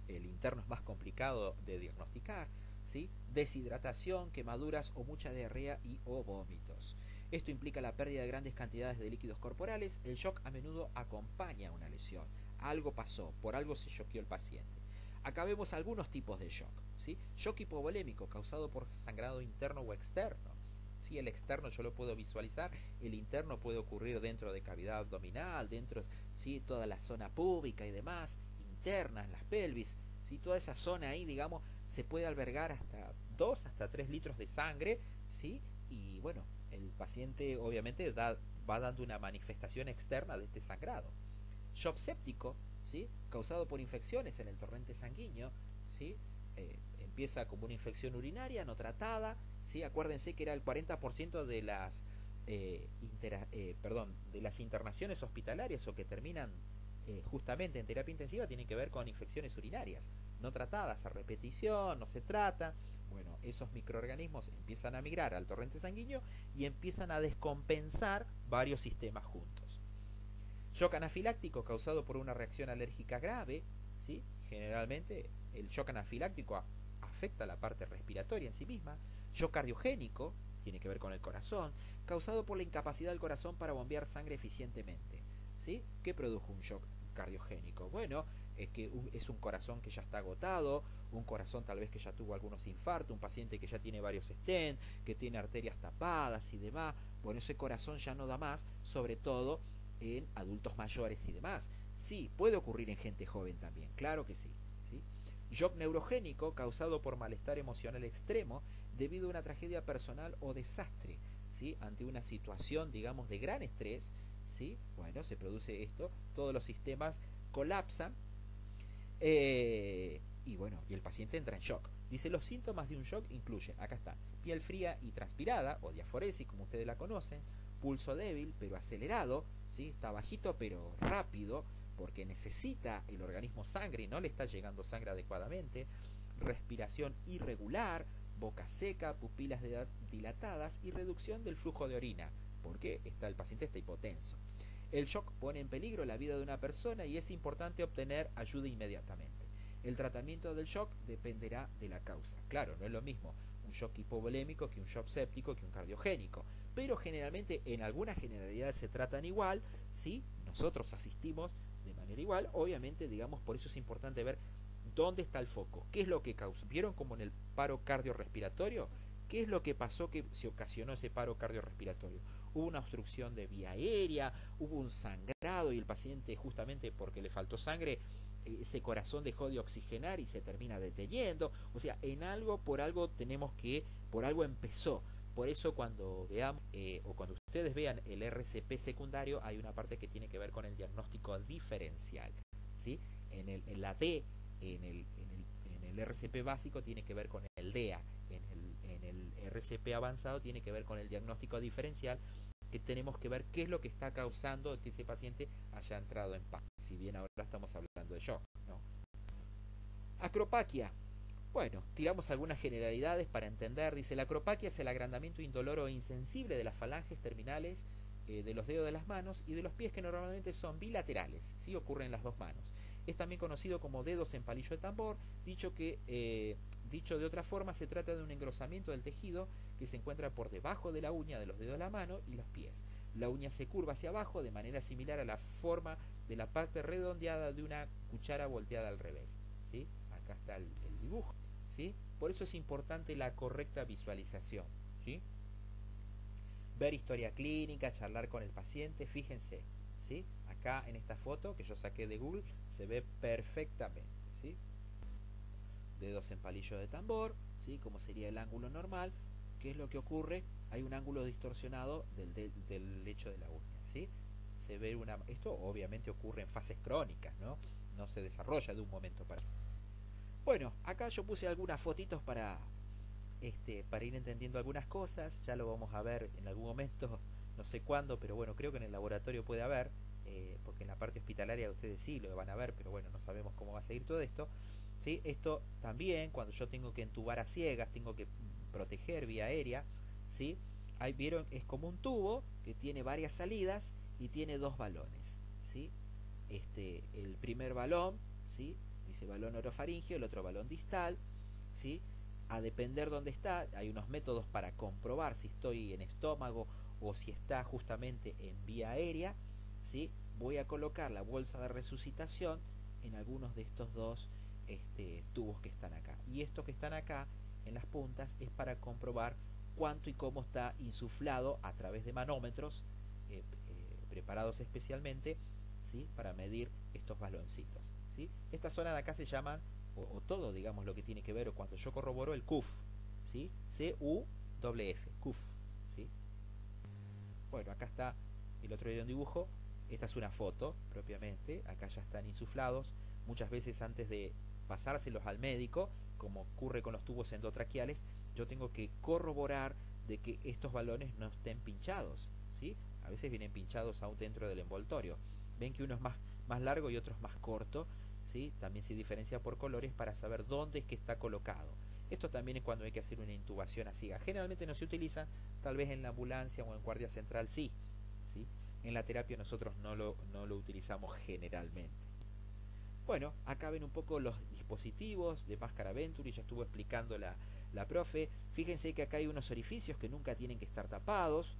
El interno es más complicado de diagnosticar, ¿sí? Deshidratación, quemaduras o mucha diarrea y o vómitos. Esto implica la pérdida de grandes cantidades de líquidos corporales. El shock a menudo acompaña a una lesión. Algo pasó, por algo se choqueó el paciente. Acá vemos algunos tipos de shock, ¿sí? Shock hipovolémico causado por sangrado interno o externo. ¿Sí? El externo yo lo puedo visualizar, el interno puede ocurrir dentro de cavidad abdominal, dentro, ¿sí?, toda la zona púbica y demás, internas, las pelvis, ¿sí?, toda esa zona ahí, digamos, se puede albergar hasta 2 hasta 3 litros de sangre, ¿sí? Y bueno, el paciente obviamente va dando una manifestación externa de este sangrado. Shock séptico, ¿sí? Causado por infecciones en el torrente sanguíneo, ¿sí? Empieza como una infección urinaria no tratada, ¿sí? Acuérdense que era el 40% de las de las internaciones hospitalarias o que terminan justamente en terapia intensiva tienen que ver con infecciones urinarias no tratadas a repetición, no se trata. Bueno, esos microorganismos empiezan a migrar al torrente sanguíneo y empiezan a descompensar varios sistemas juntos. Shock anafiláctico causado por una reacción alérgica grave, ¿sí? Generalmente el shock anafiláctico afecta la parte respiratoria en sí misma. Shock cardiogénico, tiene que ver con el corazón, causado por la incapacidad del corazón para bombear sangre eficientemente, ¿sí? ¿Qué produjo un shock cardiogénico? Bueno, es que es un corazón que ya está agotado, un corazón tal vez que ya tuvo algunos infartos, un paciente que ya tiene varios stents, que tiene arterias tapadas y demás. Bueno, ese corazón ya no da más, sobre todo en adultos mayores y demás. Sí, puede ocurrir en gente joven también, claro que sí, ¿sí? Shock neurogénico causado por malestar emocional extremo debido a una tragedia personal o desastre, ¿sí? Ante una situación, digamos, de gran estrés, ¿sí? Bueno, se produce esto, todos los sistemas colapsan y bueno, y el paciente entra en shock. Dice, los síntomas de un shock incluyen, acá está, piel fría y transpirada, o diaforesis, como ustedes la conocen, pulso débil pero acelerado, ¿sí? Está bajito pero rápido, porque necesita el organismo sangre y no le está llegando sangre adecuadamente, respiración irregular, boca seca, pupilas dilatadas y reducción del flujo de orina, porque el paciente está hipotenso. El shock pone en peligro la vida de una persona y es importante obtener ayuda inmediatamente. El tratamiento del shock dependerá de la causa. Claro, no es lo mismo un shock hipovolémico que un shock séptico que un cardiogénico, pero generalmente en algunas generalidades se tratan igual, ¿sí? Nosotros asistimos de manera igual, obviamente, digamos, por eso es importante ver dónde está el foco, qué es lo que causa. ¿Vieron como en el paro cardiorrespiratorio? ¿Qué es lo que pasó que se ocasionó ese paro cardiorrespiratorio? Hubo una obstrucción de vía aérea, hubo un sangrado y el paciente justamente porque le faltó sangre, ese corazón dejó de oxigenar y se termina deteniendo. O sea, en algo, por algo tenemos que, por algo empezó. Por eso cuando veamos o cuando ustedes vean el RCP secundario hay una parte que tiene que ver con el diagnóstico diferencial, ¿sí? En la D, en el RCP básico tiene que ver con el DEA, en el RCP avanzado tiene que ver con el diagnóstico diferencial, que tenemos que ver qué es lo que está causando que ese paciente haya entrado en paz. Si bien ahora estamos hablando de shock, ¿no? Acropaquia. Bueno, tiramos algunas generalidades para entender. Dice, la acropaquia es el agrandamiento indoloro e insensible de las falanges terminales de los dedos de las manos y de los pies que normalmente son bilaterales, ¿sí? Ocurren en las dos manos. Es también conocido como dedos en palillo de tambor, dicho de otra forma se trata de un engrosamiento del tejido que se encuentra por debajo de la uña de los dedos de la mano y los pies. La uña se curva hacia abajo de manera similar a la forma de la parte redondeada de una cuchara volteada al revés, ¿sí? Acá está el dibujo, ¿sí? Por eso es importante la correcta visualización, ¿sí? Ver historia clínica, charlar con el paciente, fíjense, ¿sí? Acá en esta foto que yo saqué de Google se ve perfectamente, ¿sí? Dedos en palillo de tambor, ¿sí? Como sería el ángulo normal. ¿Qué es lo que ocurre? Hay un ángulo distorsionado del lecho de la uña, ¿sí? Se ve esto obviamente ocurre en fases crónicas, ¿no? No se desarrolla de un momento para otro. Bueno, acá yo puse algunas fotitos para ir entendiendo algunas cosas. Ya lo vamos a ver en algún momento, no sé cuándo, pero bueno, creo que en el laboratorio puede haber, porque en la parte hospitalaria ustedes sí lo van a ver, pero bueno, no sabemos cómo va a seguir todo esto, ¿sí? Esto también, cuando yo tengo que entubar a ciegas, tengo que proteger vía aérea, ¿sí? Ahí vieron, es como un tubo que tiene varias salidas y tiene dos balones, ¿sí? El primer balón, ¿sí? Dice balón orofaringeo, el otro balón distal, ¿sí? A depender dónde está, hay unos métodos para comprobar si estoy en estómago o si está justamente en vía aérea, ¿sí? Voy a colocar la bolsa de resucitación en algunos de estos dos tubos que están acá. Y estos que están acá en las puntas es para comprobar cuánto y cómo está insuflado a través de manómetros preparados especialmente, ¿sí? Para medir estos baloncitos, ¿sí? Esta zona de acá se llaman o todo, digamos, lo que tiene que ver, o cuando yo corroboro el CUF, ¿sí? C-U-F-F, CUF, ¿sí? Bueno, acá está, el otro día era un dibujo, esta es una foto propiamente, acá ya están insuflados, muchas veces antes de pasárselos al médico, como ocurre con los tubos endotraqueales, yo tengo que corroborar de que estos balones no estén pinchados, ¿sí? A veces vienen pinchados aún dentro del envoltorio. Ven que uno es más largo y otro es más corto, ¿sí? También se diferencia por colores para saber dónde es que está colocado. Esto también es cuando hay que hacer una intubación a siga. Generalmente no se utiliza, tal vez en la ambulancia o en guardia central sí, ¿sí? En la terapia nosotros no lo utilizamos generalmente. Bueno, acá ven un poco los dispositivos de máscara Venturi, ya estuvo explicando la profe. Fíjense que acá hay unos orificios que nunca tienen que estar tapados,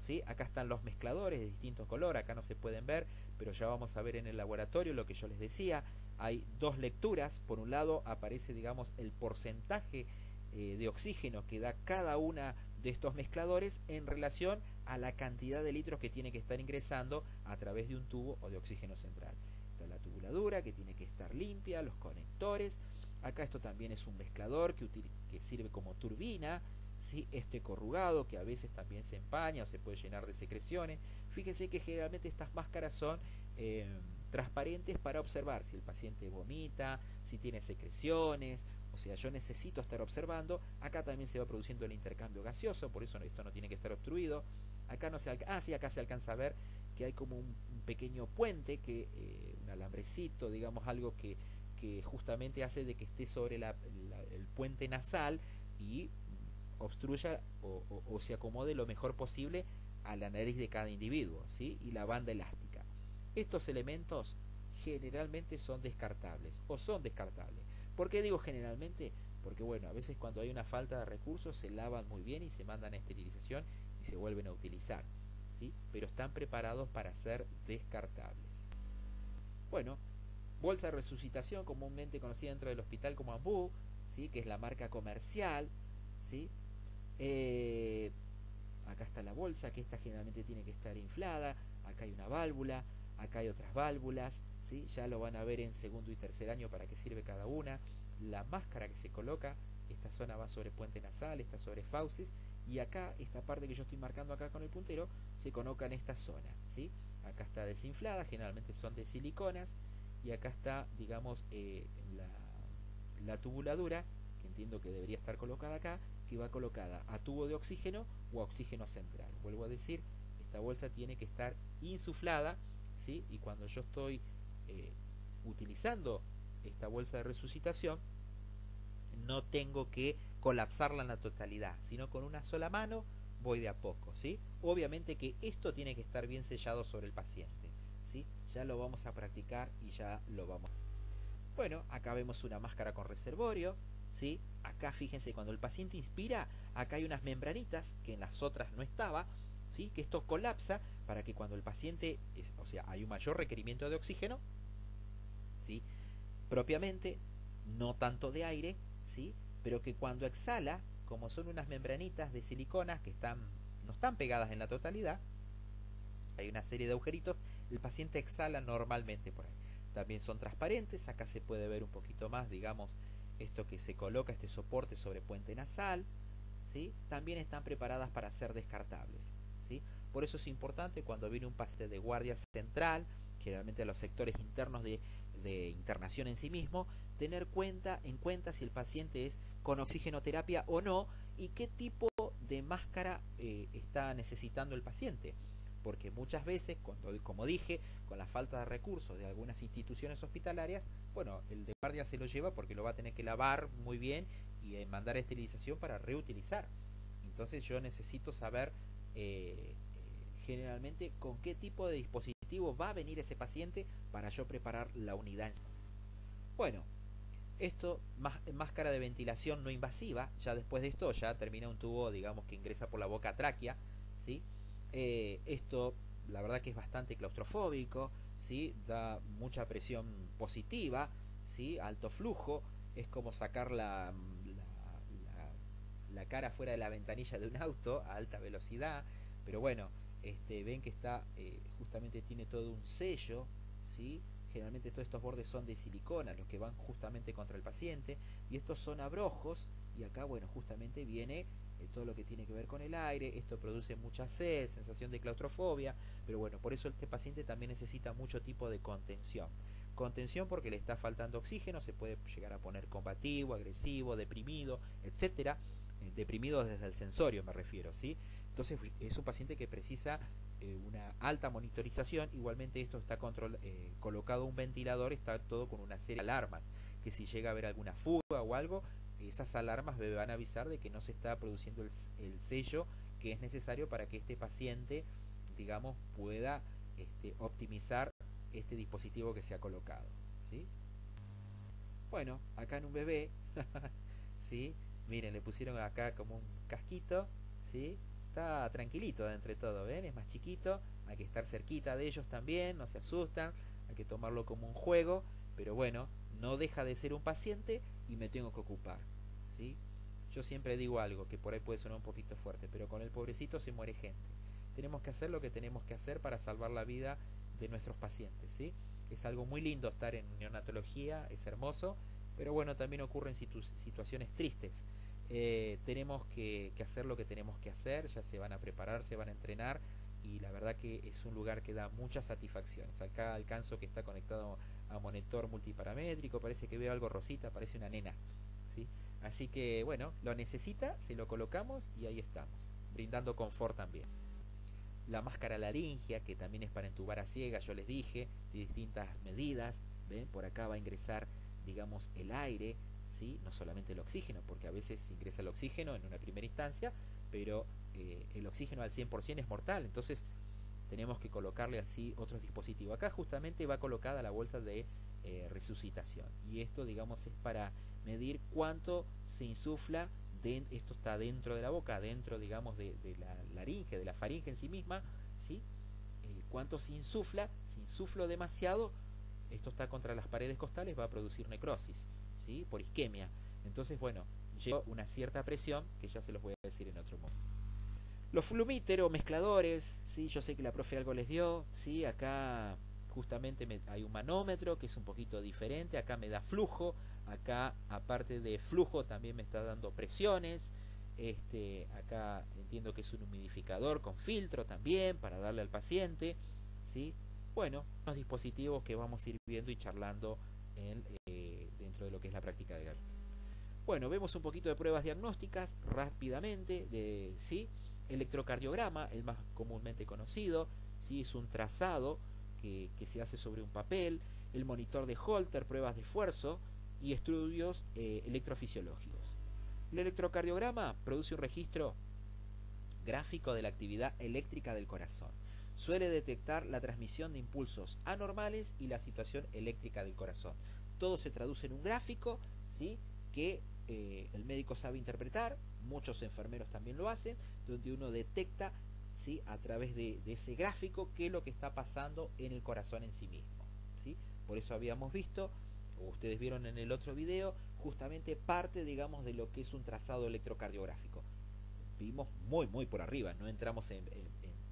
¿sí? Acá están los mezcladores de distinto color, acá no se pueden ver, pero ya vamos a ver en el laboratorio lo que yo les decía. Hay dos lecturas, por un lado aparece, digamos, el porcentaje de oxígeno que da cada una de estos mezcladores en relación a la cantidad de litros que tiene que estar ingresando a través de un tubo o de oxígeno central. Está la tubuladura que tiene que estar limpia, los conectores. Acá esto también es un mezclador que sirve como turbina, ¿sí? Este corrugado que a veces también se empaña o se puede llenar de secreciones. Fíjese que generalmente estas máscaras son transparentes para observar si el paciente vomita, si tiene secreciones, o sea, yo necesito estar observando. Acá también se va produciendo el intercambio gaseoso, por eso esto no tiene que estar obstruido. Acá no se sí, acá se alcanza a ver que hay como un pequeño puente, un alambrecito, digamos, algo que justamente hace de que esté sobre el puente nasal y obstruya o se acomode lo mejor posible a la nariz de cada individuo, ¿sí? Y la banda elástica. Estos elementos generalmente son descartables o son descartables. ¿Por qué digo generalmente? Porque bueno, a veces cuando hay una falta de recursos se lavan muy bien y se mandan a esterilización y se vuelven a utilizar, ¿sí? Pero están preparados para ser descartables. Bueno, bolsa de resucitación, comúnmente conocida dentro del hospital como AMBU, ¿sí? Que es la marca comercial, ¿sí? Acá está la bolsa, que esta generalmente tiene que estar inflada. Acá hay una válvula, acá hay otras válvulas, ¿sí? Ya lo van a ver en segundo y tercer año para qué sirve cada una. La máscara que se coloca, esta zona va sobre puente nasal, esta sobre fauces, y acá, esta parte que yo estoy marcando acá con el puntero, se coloca en esta zona, ¿sí? Acá está desinflada, generalmente son de siliconas, y acá está, digamos, la tubuladura, que entiendo que debería estar colocada acá, que va colocada a tubo de oxígeno o a oxígeno central. Vuelvo a decir, esta bolsa tiene que estar insuflada, ¿sí? Y cuando yo estoy utilizando esta bolsa de resucitación, no tengo que colapsarla en la totalidad, sino con una sola mano voy de a poco, ¿sí? Obviamente que esto tiene que estar bien sellado sobre el paciente, ¿sí? Ya lo vamos a practicar y ya lo vamos. Bueno, acá vemos una máscara con reservorio, ¿sí? Acá fíjense, cuando el paciente inspira, acá hay unas membranitas que en las otras no estaba, ¿sí? Que esto colapsa para que cuando el paciente, o sea, hay un mayor requerimiento de oxígeno, ¿sí? Propiamente, no tanto de aire, ¿sí? Pero que cuando exhala, como son unas membranitas de silicona que no están pegadas en la totalidad, hay una serie de agujeritos, el paciente exhala normalmente por ahí. También son transparentes, acá se puede ver un poquito más, digamos, esto que se coloca, este soporte sobre puente nasal, ¿sí? También están preparadas para ser descartables, ¿sí? Por eso es importante cuando viene un paciente de guardia central, generalmente a los sectores internos de internación en sí mismo, tener en cuenta si el paciente es con oxigenoterapia o no y qué tipo de máscara está necesitando el paciente. Porque muchas veces, como dije, con la falta de recursos de algunas instituciones hospitalarias, bueno, el de guardia se lo lleva porque lo va a tener que lavar muy bien y mandar a esterilización para reutilizar. Entonces yo necesito saber generalmente con qué tipo de dispositivo va a venir ese paciente para yo preparar la unidad. Bueno, esto, máscara de ventilación no invasiva, ya después de esto ya termina un tubo, digamos, que ingresa por la boca tráquea, ¿sí? Esto, la verdad que es bastante claustrofóbico, ¿sí? Da mucha presión positiva, ¿sí? Alto flujo, es como sacar la cara fuera de la ventanilla de un auto a alta velocidad, pero bueno, ven que está, justamente tiene todo un sello, ¿sí? generalmente todos estos bordes son de silicona, los que van justamente contra el paciente, y estos son abrojos, y acá, bueno, justamente viene todo lo que tiene que ver con el aire. Esto produce mucha sed, sensación de claustrofobia, pero bueno, por eso este paciente también necesita mucho tipo de contención. Contención porque le está faltando oxígeno, se puede llegar a poner combativo, agresivo, deprimido, etcétera. Deprimido desde el sensorio me refiero, ¿sí? Entonces es un paciente que precisa una alta monitorización. Igualmente esto está colocado un ventilador, está todo con una serie de alarmas, que si llega a haber alguna fuga o algo, esas alarmas me van a avisar de que no se está produciendo el sello que es necesario para que este paciente, digamos, pueda optimizar este dispositivo que se ha colocado, ¿sí? Bueno, acá en un bebé, ¿sí? Miren, le pusieron acá como un casquito, ¿sí? Está tranquilito entre todo, ¿ven? Es más chiquito, hay que estar cerquita de ellos también, no se asustan, hay que tomarlo como un juego, pero bueno, no deja de ser un paciente y me tengo que ocupar, ¿sí? Yo siempre digo algo que por ahí puede sonar un poquito fuerte, pero con el pobrecito se muere gente. Tenemos que hacer lo que tenemos que hacer para salvar la vida de nuestros pacientes, ¿sí? Es algo muy lindo estar en neonatología, es hermoso, pero bueno, también ocurren situaciones tristes. Tenemos que hacer lo que tenemos que hacer, ya se van a preparar, se van a entrenar, y la verdad que es un lugar que da muchas satisfacciones. Acá alcanzo que está conectado a monitor multiparamétrico, parece que veo algo rosita, parece una nena, ¿sí? Así que bueno, lo necesita, se lo colocamos y ahí estamos, brindando confort también. La máscara laringia, que también es para entubar a ciegas, yo les dije, de distintas medidas. ¿Ven? Por acá va a ingresar, digamos, el aire, ¿sí? No solamente el oxígeno, porque a veces ingresa el oxígeno en una primera instancia, pero el oxígeno al 100% es mortal, entonces tenemos que colocarle así otros dispositivos. Acá justamente va colocada la bolsa de resucitación, y esto, digamos, es para medir cuánto se insufla. Esto está dentro de la boca, dentro, digamos, de la laringe, de la faringe en sí misma, ¿sí? Cuánto se insufla. Si insuflo demasiado, esto está contra las paredes costales, va a producir necrosis, ¿sí? Por isquemia. Entonces, bueno, lleva una cierta presión, que ya se los voy a decir en otro momento. Los flumíteros, mezcladores, ¿sí? Yo sé que la profe algo les dio, ¿sí? Acá justamente hay un manómetro que es un poquito diferente, acá me da flujo, acá aparte de flujo también me está dando presiones. Acá entiendo que es un humidificador con filtro también para darle al paciente, ¿sí? Bueno, unos dispositivos que vamos a ir viendo y charlando dentro de lo que es la práctica de Gavito. Bueno, vemos un poquito de pruebas diagnósticas rápidamente, ¿sí? Electrocardiograma, el más comúnmente conocido, ¿sí? Es un trazado que se hace sobre un papel. El monitor de Holter, pruebas de esfuerzo y estudios electrofisiológicos. El electrocardiograma produce un registro gráfico de la actividad eléctrica del corazón. Suele detectar la transmisión de impulsos anormales y la situación eléctrica del corazón. Todo se traduce en un gráfico, ¿sí? Que el médico sabe interpretar, muchos enfermeros también lo hacen, donde uno detecta, ¿sí? A través de ese gráfico qué es lo que está pasando en el corazón en sí mismo, ¿sí? Por eso habíamos visto, o ustedes vieron en el otro video, justamente parte, digamos, de lo que es un trazado electrocardiográfico. Vimos muy por arriba, no entramos en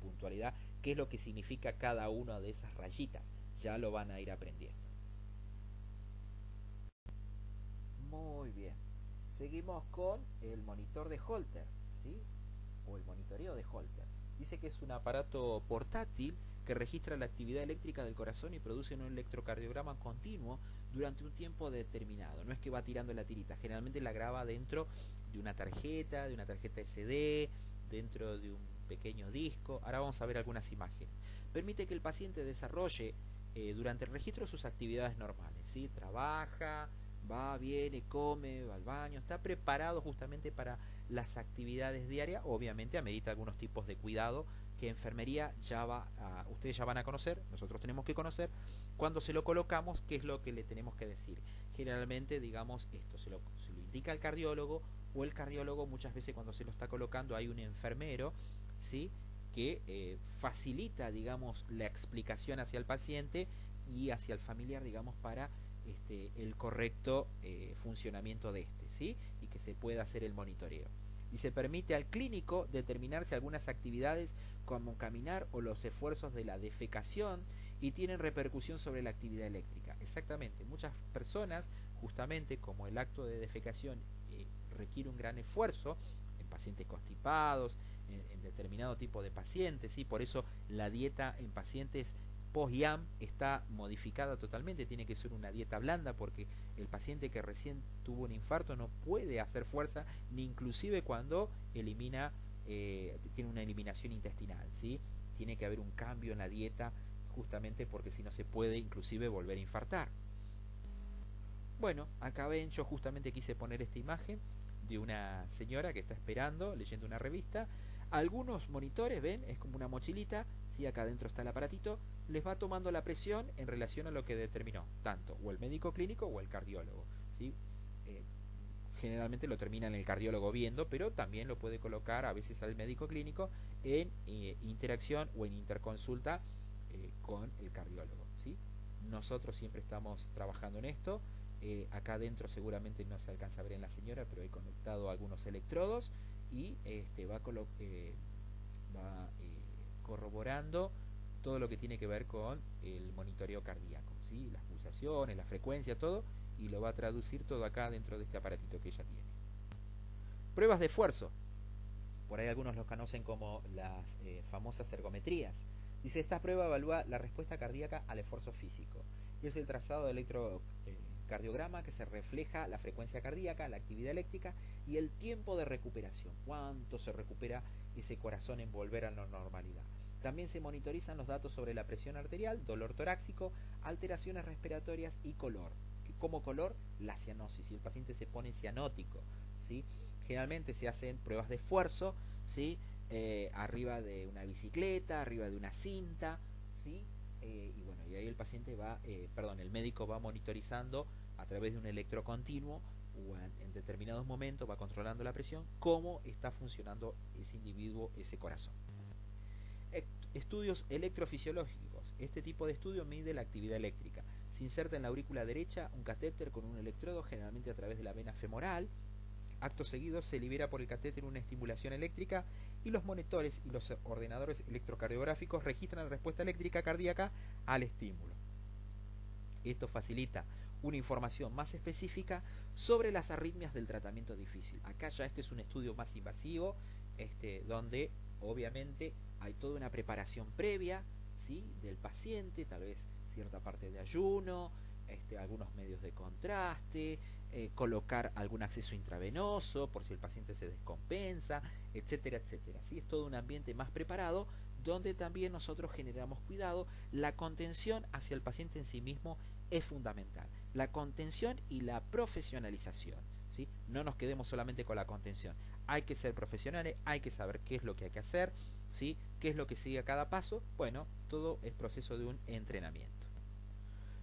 puntualidad qué es lo que significa cada una de esas rayitas, ya lo van a ir aprendiendo. Muy bien, seguimos con el monitor de Holter, ¿sí? O el monitoreo de Holter. Dice que es un aparato portátil que registra la actividad eléctrica del corazón y produce un electrocardiograma continuo durante un tiempo determinado. No es que va tirando la tirita, generalmente la graba dentro de una tarjeta SD, dentro de un pequeño disco. Ahora vamos a ver algunas imágenes. Permite que el paciente desarrolle durante el registro sus actividades normales, ¿sí? Trabaja, va, viene, come, va al baño, está preparado justamente para las actividades diarias. Obviamente amerita algunos tipos de cuidado que enfermería ustedes ya van a conocer, nosotros tenemos que conocer. Cuando se lo colocamos, qué es lo que le tenemos que decir. Generalmente, digamos, esto se lo indica el cardiólogo, o el cardiólogo muchas veces cuando se lo está colocando hay un enfermero, ¿sí? Que facilita, digamos, la explicación hacia el paciente y hacia el familiar, digamos, para el correcto funcionamiento de ¿sí? Y que se pueda hacer el monitoreo. Y se permite al clínico determinar si algunas actividades como caminar o los esfuerzos de la defecación y tienen repercusión sobre la actividad eléctrica. Exactamente, muchas personas, justamente como el acto de defecación requiere un gran esfuerzo, en pacientes constipados, en determinado tipo de pacientes, ¿sí? Por eso la dieta en pacientes post-IAM está modificada totalmente, tiene que ser una dieta blanda porque el paciente que recién tuvo un infarto no puede hacer fuerza, ni inclusive cuando elimina, tiene una eliminación intestinal, ¿sí? Tiene que haber un cambio en la dieta justamente porque si no se puede inclusive volver a infartar. Bueno, acá ven, yo justamente quise poner esta imagen de una señora que está esperando, leyendo una revista. Algunos monitores, ven, es como una mochilita, ¿sí? Acá adentro está el aparatito, les va tomando la presión en relación a lo que determinó, tanto o el médico clínico o el cardiólogo, ¿sí? Generalmente lo termina en el cardiólogo viendo, pero también lo puede colocar a veces al médico clínico en interacción o en interconsulta con el cardiólogo, ¿sí? Nosotros siempre estamos trabajando en esto. Acá adentro seguramente no se alcanza a ver en la señora, pero he conectado algunos electrodos y va corroborando todo lo que tiene que ver con el monitoreo cardíaco, ¿sí? Las pulsaciones, la frecuencia, todo, y lo va a traducir todo acá dentro de este aparatito que ella tiene. Pruebas de esfuerzo. Por ahí algunos los conocen como las famosas ergometrías. Dice, esta prueba evalúa la respuesta cardíaca al esfuerzo físico. Y es el trazado de electrocardiograma que se refleja la frecuencia cardíaca, la actividad eléctrica y el tiempo de recuperación. ¿Cuánto se recupera ese corazón en volver a la normalidad? También se monitorizan los datos sobre la presión arterial, dolor torácico, alteraciones respiratorias y color. Como color, la cianosis. Si el paciente se pone cianótico, ¿sí? Generalmente se hacen pruebas de esfuerzo, ¿sí? Arriba de una bicicleta, arriba de una cinta, ¿sí? Y bueno, y ahí el paciente va, el médico va monitorizando a través de un electrocontinuo o en determinados momentos va controlando la presión, cómo está funcionando ese individuo, ese corazón. Estudios electrofisiológicos. Este tipo de estudio mide la actividad eléctrica. Se inserta en la aurícula derecha un catéter con un electrodo, generalmente a través de la vena femoral. Acto seguido se libera por el catéter una estimulación eléctrica y los monitores y los ordenadores electrocardiográficos registran la respuesta eléctrica cardíaca al estímulo. Esto facilita una información más específica sobre las arritmias del tratamiento difícil. Acá ya este es un estudio más invasivo, donde obviamente hay toda una preparación previa, ¿sí? Del paciente, tal vez cierta parte de ayuno, algunos medios de contraste, colocar algún acceso intravenoso por si el paciente se descompensa, etcétera, etcétera. ¿Sí? Es todo un ambiente más preparado donde también nosotros generamos cuidado. La contención hacia el paciente en sí mismo es fundamental. La contención y la profesionalización, ¿sí? No nos quedemos solamente con la contención. Hay que ser profesionales, hay que saber qué es lo que hay que hacer, ¿sí? Qué es lo que sigue a cada paso. Bueno, todo es proceso de un entrenamiento.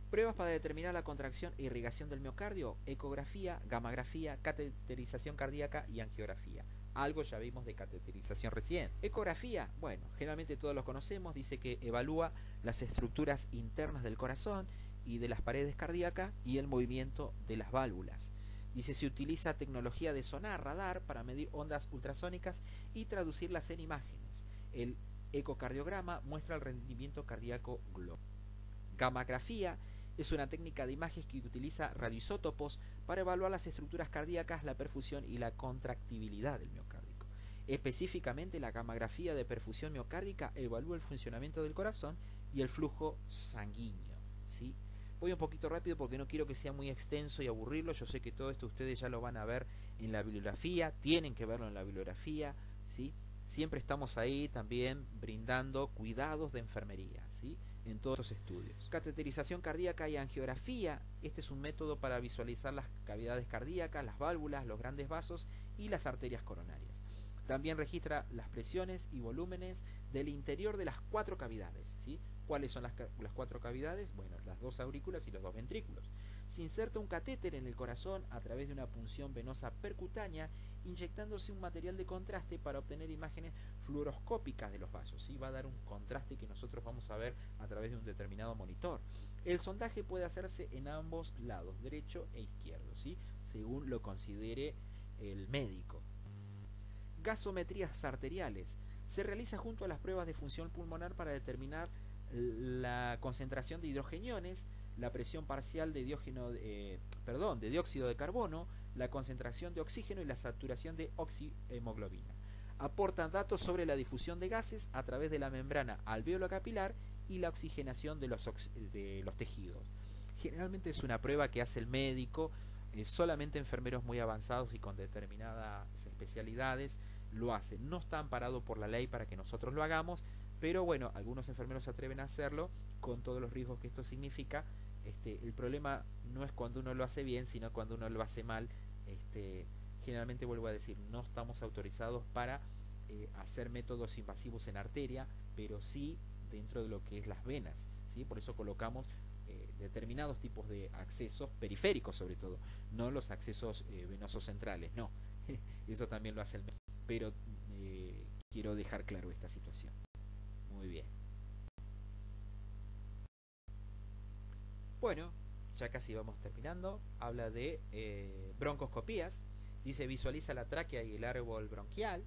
Pruebas para determinar la contracción e irrigación del miocardio: ecografía, gammagrafía, cateterización cardíaca y angiografía. Algo ya vimos de cateterización recién. Ecografía, bueno, generalmente todos los conocemos, dice que evalúa las estructuras internas del corazón y de las paredes cardíacas y el movimiento de las válvulas. Dice, se utiliza tecnología de sonar, radar, para medir ondas ultrasónicas y traducirlas en imágenes. El ecocardiograma muestra el rendimiento cardíaco global. Gammagrafía es una técnica de imágenes que utiliza radioisótopos para evaluar las estructuras cardíacas, la perfusión y la contractibilidad del miocárdico. Específicamente, la gammagrafía de perfusión miocárdica evalúa el funcionamiento del corazón y el flujo sanguíneo, ¿sí? Voy un poquito rápido porque no quiero que sea muy extenso y aburrirlo. Yo sé que todo esto ustedes ya lo van a ver en la bibliografía, tienen que verlo en la bibliografía, ¿sí? Siempre estamos ahí también brindando cuidados de enfermería, ¿sí? En todos los estudios. Cateterización cardíaca y angiografía. Este es un método para visualizar las cavidades cardíacas, las válvulas, los grandes vasos y las arterias coronarias. También registra las presiones y volúmenes del interior de las 4 cavidades, ¿sí? ¿Cuáles son las 4 cavidades? Bueno, las 2 aurículas y los 2 ventrículos. Se inserta un catéter en el corazón a través de una punción venosa percutánea, inyectándose un material de contraste para obtener imágenes fluoroscópicas de los vasos, ¿sí? Va a dar un contraste que nosotros vamos a ver a través de un determinado monitor. El sondaje puede hacerse en ambos lados, derecho e izquierdo, ¿sí? Según lo considere el médico. Gasometrías arteriales. Se realiza junto a las pruebas de función pulmonar para determinar la concentración de hidrogeniones, la presión parcial de de dióxido de carbono, la concentración de oxígeno y la saturación de oxihemoglobina. Aportan datos sobre la difusión de gases a través de la membrana alveolo-capilar y la oxigenación de los tejidos. Generalmente es una prueba que hace el médico, solamente enfermeros muy avanzados y con determinadas especialidades lo hacen. No está amparado por la ley para que nosotros lo hagamos, pero bueno, algunos enfermeros se atreven a hacerlo con todos los riesgos que esto significa. El problema no es cuando uno lo hace bien, sino cuando uno lo hace mal. Generalmente, vuelvo a decir, no estamos autorizados para hacer métodos invasivos en arteria, pero sí dentro de lo que es las venas, ¿sí? Por eso colocamos determinados tipos de accesos periféricos, sobre todo, no los accesos venosos centrales, no. Eso también lo hace el médico, pero quiero dejar claro esta situación. Muy bien. Bueno, ya casi vamos terminando. Habla de broncoscopías. Dice, visualiza la tráquea y el árbol bronquial.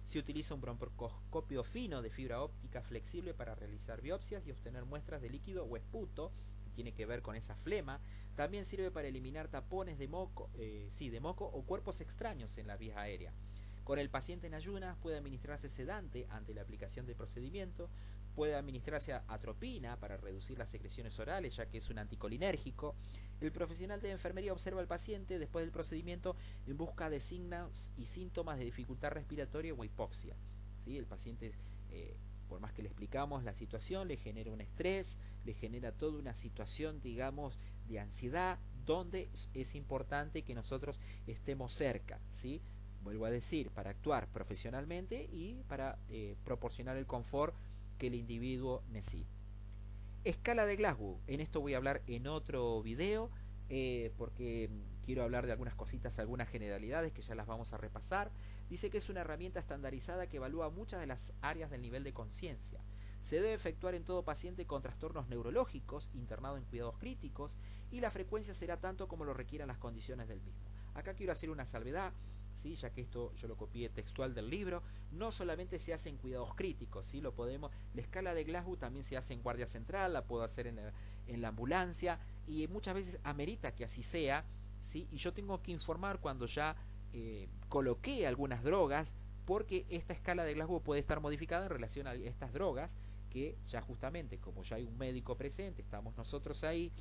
Se utiliza un broncoscopio fino de fibra óptica flexible para realizar biopsias y obtener muestras de líquido o esputo, que tiene que ver con esa flema. También sirve para eliminar tapones de moco, de moco o cuerpos extraños en la vía aérea. Con el paciente en ayunas puede administrarse sedante ante la aplicación del procedimiento, puede administrarse atropina para reducir las secreciones orales, ya que es un anticolinérgico. El profesional de enfermería observa al paciente después del procedimiento en busca de signos y síntomas de dificultad respiratoria o hipoxia. ¿Sí? El paciente, por más que le explicamos la situación, le genera un estrés, le genera toda una situación, digamos, de ansiedad, donde es importante que nosotros estemos cerca, ¿sí? Vuelvo a decir, para actuar profesionalmente y para proporcionar el confort que el individuo necesita. Escala de Glasgow, en esto voy a hablar en otro video, porque quiero hablar de algunas cositas, algunas generalidades que ya las vamos a repasar. Dice que es una herramienta estandarizada que evalúa muchas de las áreas del nivel de conciencia. Se debe efectuar en todo paciente con trastornos neurológicos, internado en cuidados críticos, y la frecuencia será tanto como lo requieran las condiciones del mismo. Acá quiero hacer una salvedad, ¿sí? Ya que esto yo lo copié textual del libro. No solamente se hace en cuidados críticos, ¿sí? La escala de Glasgow también se hace en guardia central, la puedo hacer en la ambulancia, y muchas veces amerita que así sea, ¿sí? Y yo tengo que informar cuando ya coloqué algunas drogas, porque esta escala de Glasgow puede estar modificada en relación a estas drogas, que ya justamente, como ya hay un médico presente, estamos nosotros ahí,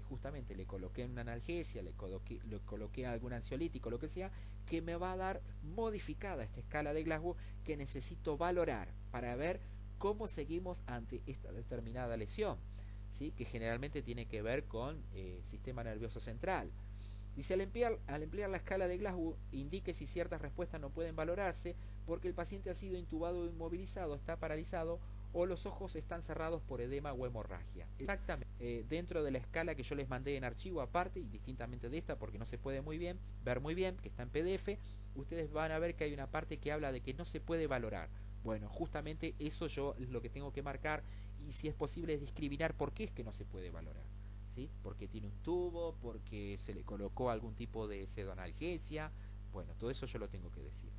justamente le coloqué una analgesia, le coloqué algún ansiolítico, lo que sea, que me va a dar modificada esta escala de Glasgow, que necesito valorar para ver cómo seguimos ante esta determinada lesión, ¿sí? Que generalmente tiene que ver con sistema nervioso central. Dice, al emplear la escala de Glasgow, indique si ciertas respuestas no pueden valorarse porque el paciente ha sido intubado o inmovilizado, está paralizado o los ojos están cerrados por edema o hemorragia. Exactamente. Dentro de la escala que yo les mandé en archivo aparte, y distintamente de esta porque no se puede ver muy bien, que está en PDF, ustedes van a ver que hay una parte que habla de que no se puede valorar. Bueno, justamente eso yo es lo que tengo que marcar, y si es posible discriminar por qué es que no se puede valorar. ¿Sí? Porque tiene un tubo, porque se le colocó algún tipo de pseudoanalgesia. Bueno, todo eso yo lo tengo que decir.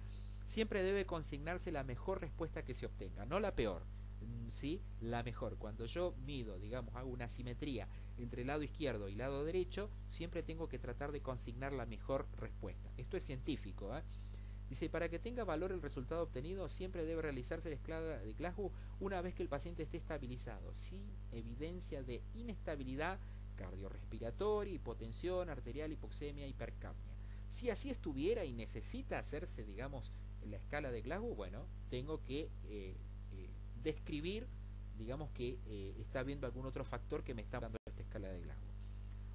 Siempre debe consignarse la mejor respuesta que se obtenga, no la peor, ¿sí? La mejor. Cuando yo mido, digamos, hago una simetría entre el lado izquierdo y el lado derecho, siempre tengo que tratar de consignar la mejor respuesta. Esto es científico, ¿eh? Dice, para que tenga valor el resultado obtenido, siempre debe realizarse la escala de Glasgow una vez que el paciente esté estabilizado, sin evidencia de inestabilidad cardiorrespiratoria, hipotensión arterial, hipoxemia, hipercapnia. Si así estuviera y necesita hacerse, digamos, la escala de Glasgow, bueno, tengo que describir, digamos, que está viendo algún otro factor que me está dando esta escala de Glasgow.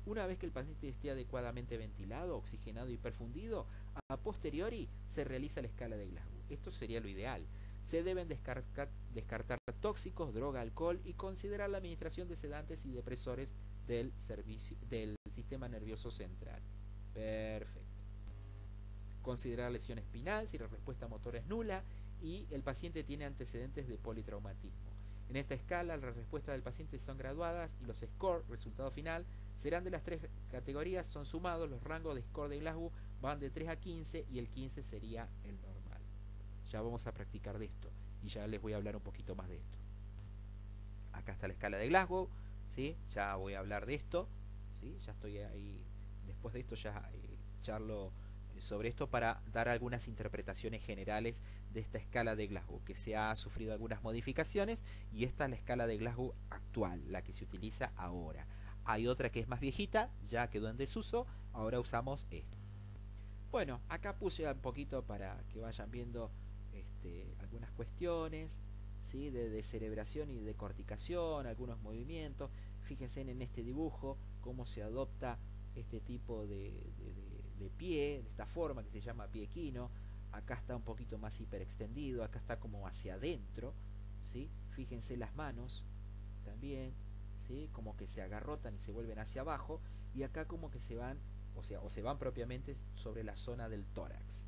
Una vez que el paciente esté adecuadamente ventilado, oxigenado y perfundido, a posteriori se realiza la escala de Glasgow. Esto sería lo ideal. Se deben descartar tóxicos, droga, alcohol y considerar la administración de sedantes y depresores del sistema nervioso central. Perfecto. Considerar lesión espinal si la respuesta motora es nula y el paciente tiene antecedentes de politraumatismo. En esta escala, las respuestas del paciente son graduadas y los scores, resultado final, serán de las tres categorías, son sumados, los rangos de score de Glasgow van de 3 a 15 y el 15 sería el normal. Ya vamos a practicar de esto y ya les voy a hablar un poquito más de esto. acá está la escala de Glasgow, ¿sí? Ya voy a hablar de esto, ¿sí? Ya estoy ahí, después de esto ya charlo sobre esto para dar algunas interpretaciones generales de esta escala de Glasgow, que se ha sufrido algunas modificaciones y esta es la escala de Glasgow actual, la que se utiliza ahora. Hay otra que es más viejita, ya quedó en desuso, ahora usamos esta. Bueno, acá puse un poquito para que vayan viendo algunas cuestiones, ¿sí? De cerebración y de corticación, algunos movimientos. Fíjense en este dibujo cómo se adopta este tipo de pie, de esta forma que se llama pie equino. Acá está un poquito más hiperextendido, acá está como hacia adentro, ¿sí? Fíjense las manos también, ¿sí? Como que se agarrotan y se vuelven hacia abajo, y acá como que se van, o sea, o se van propiamente sobre la zona del tórax,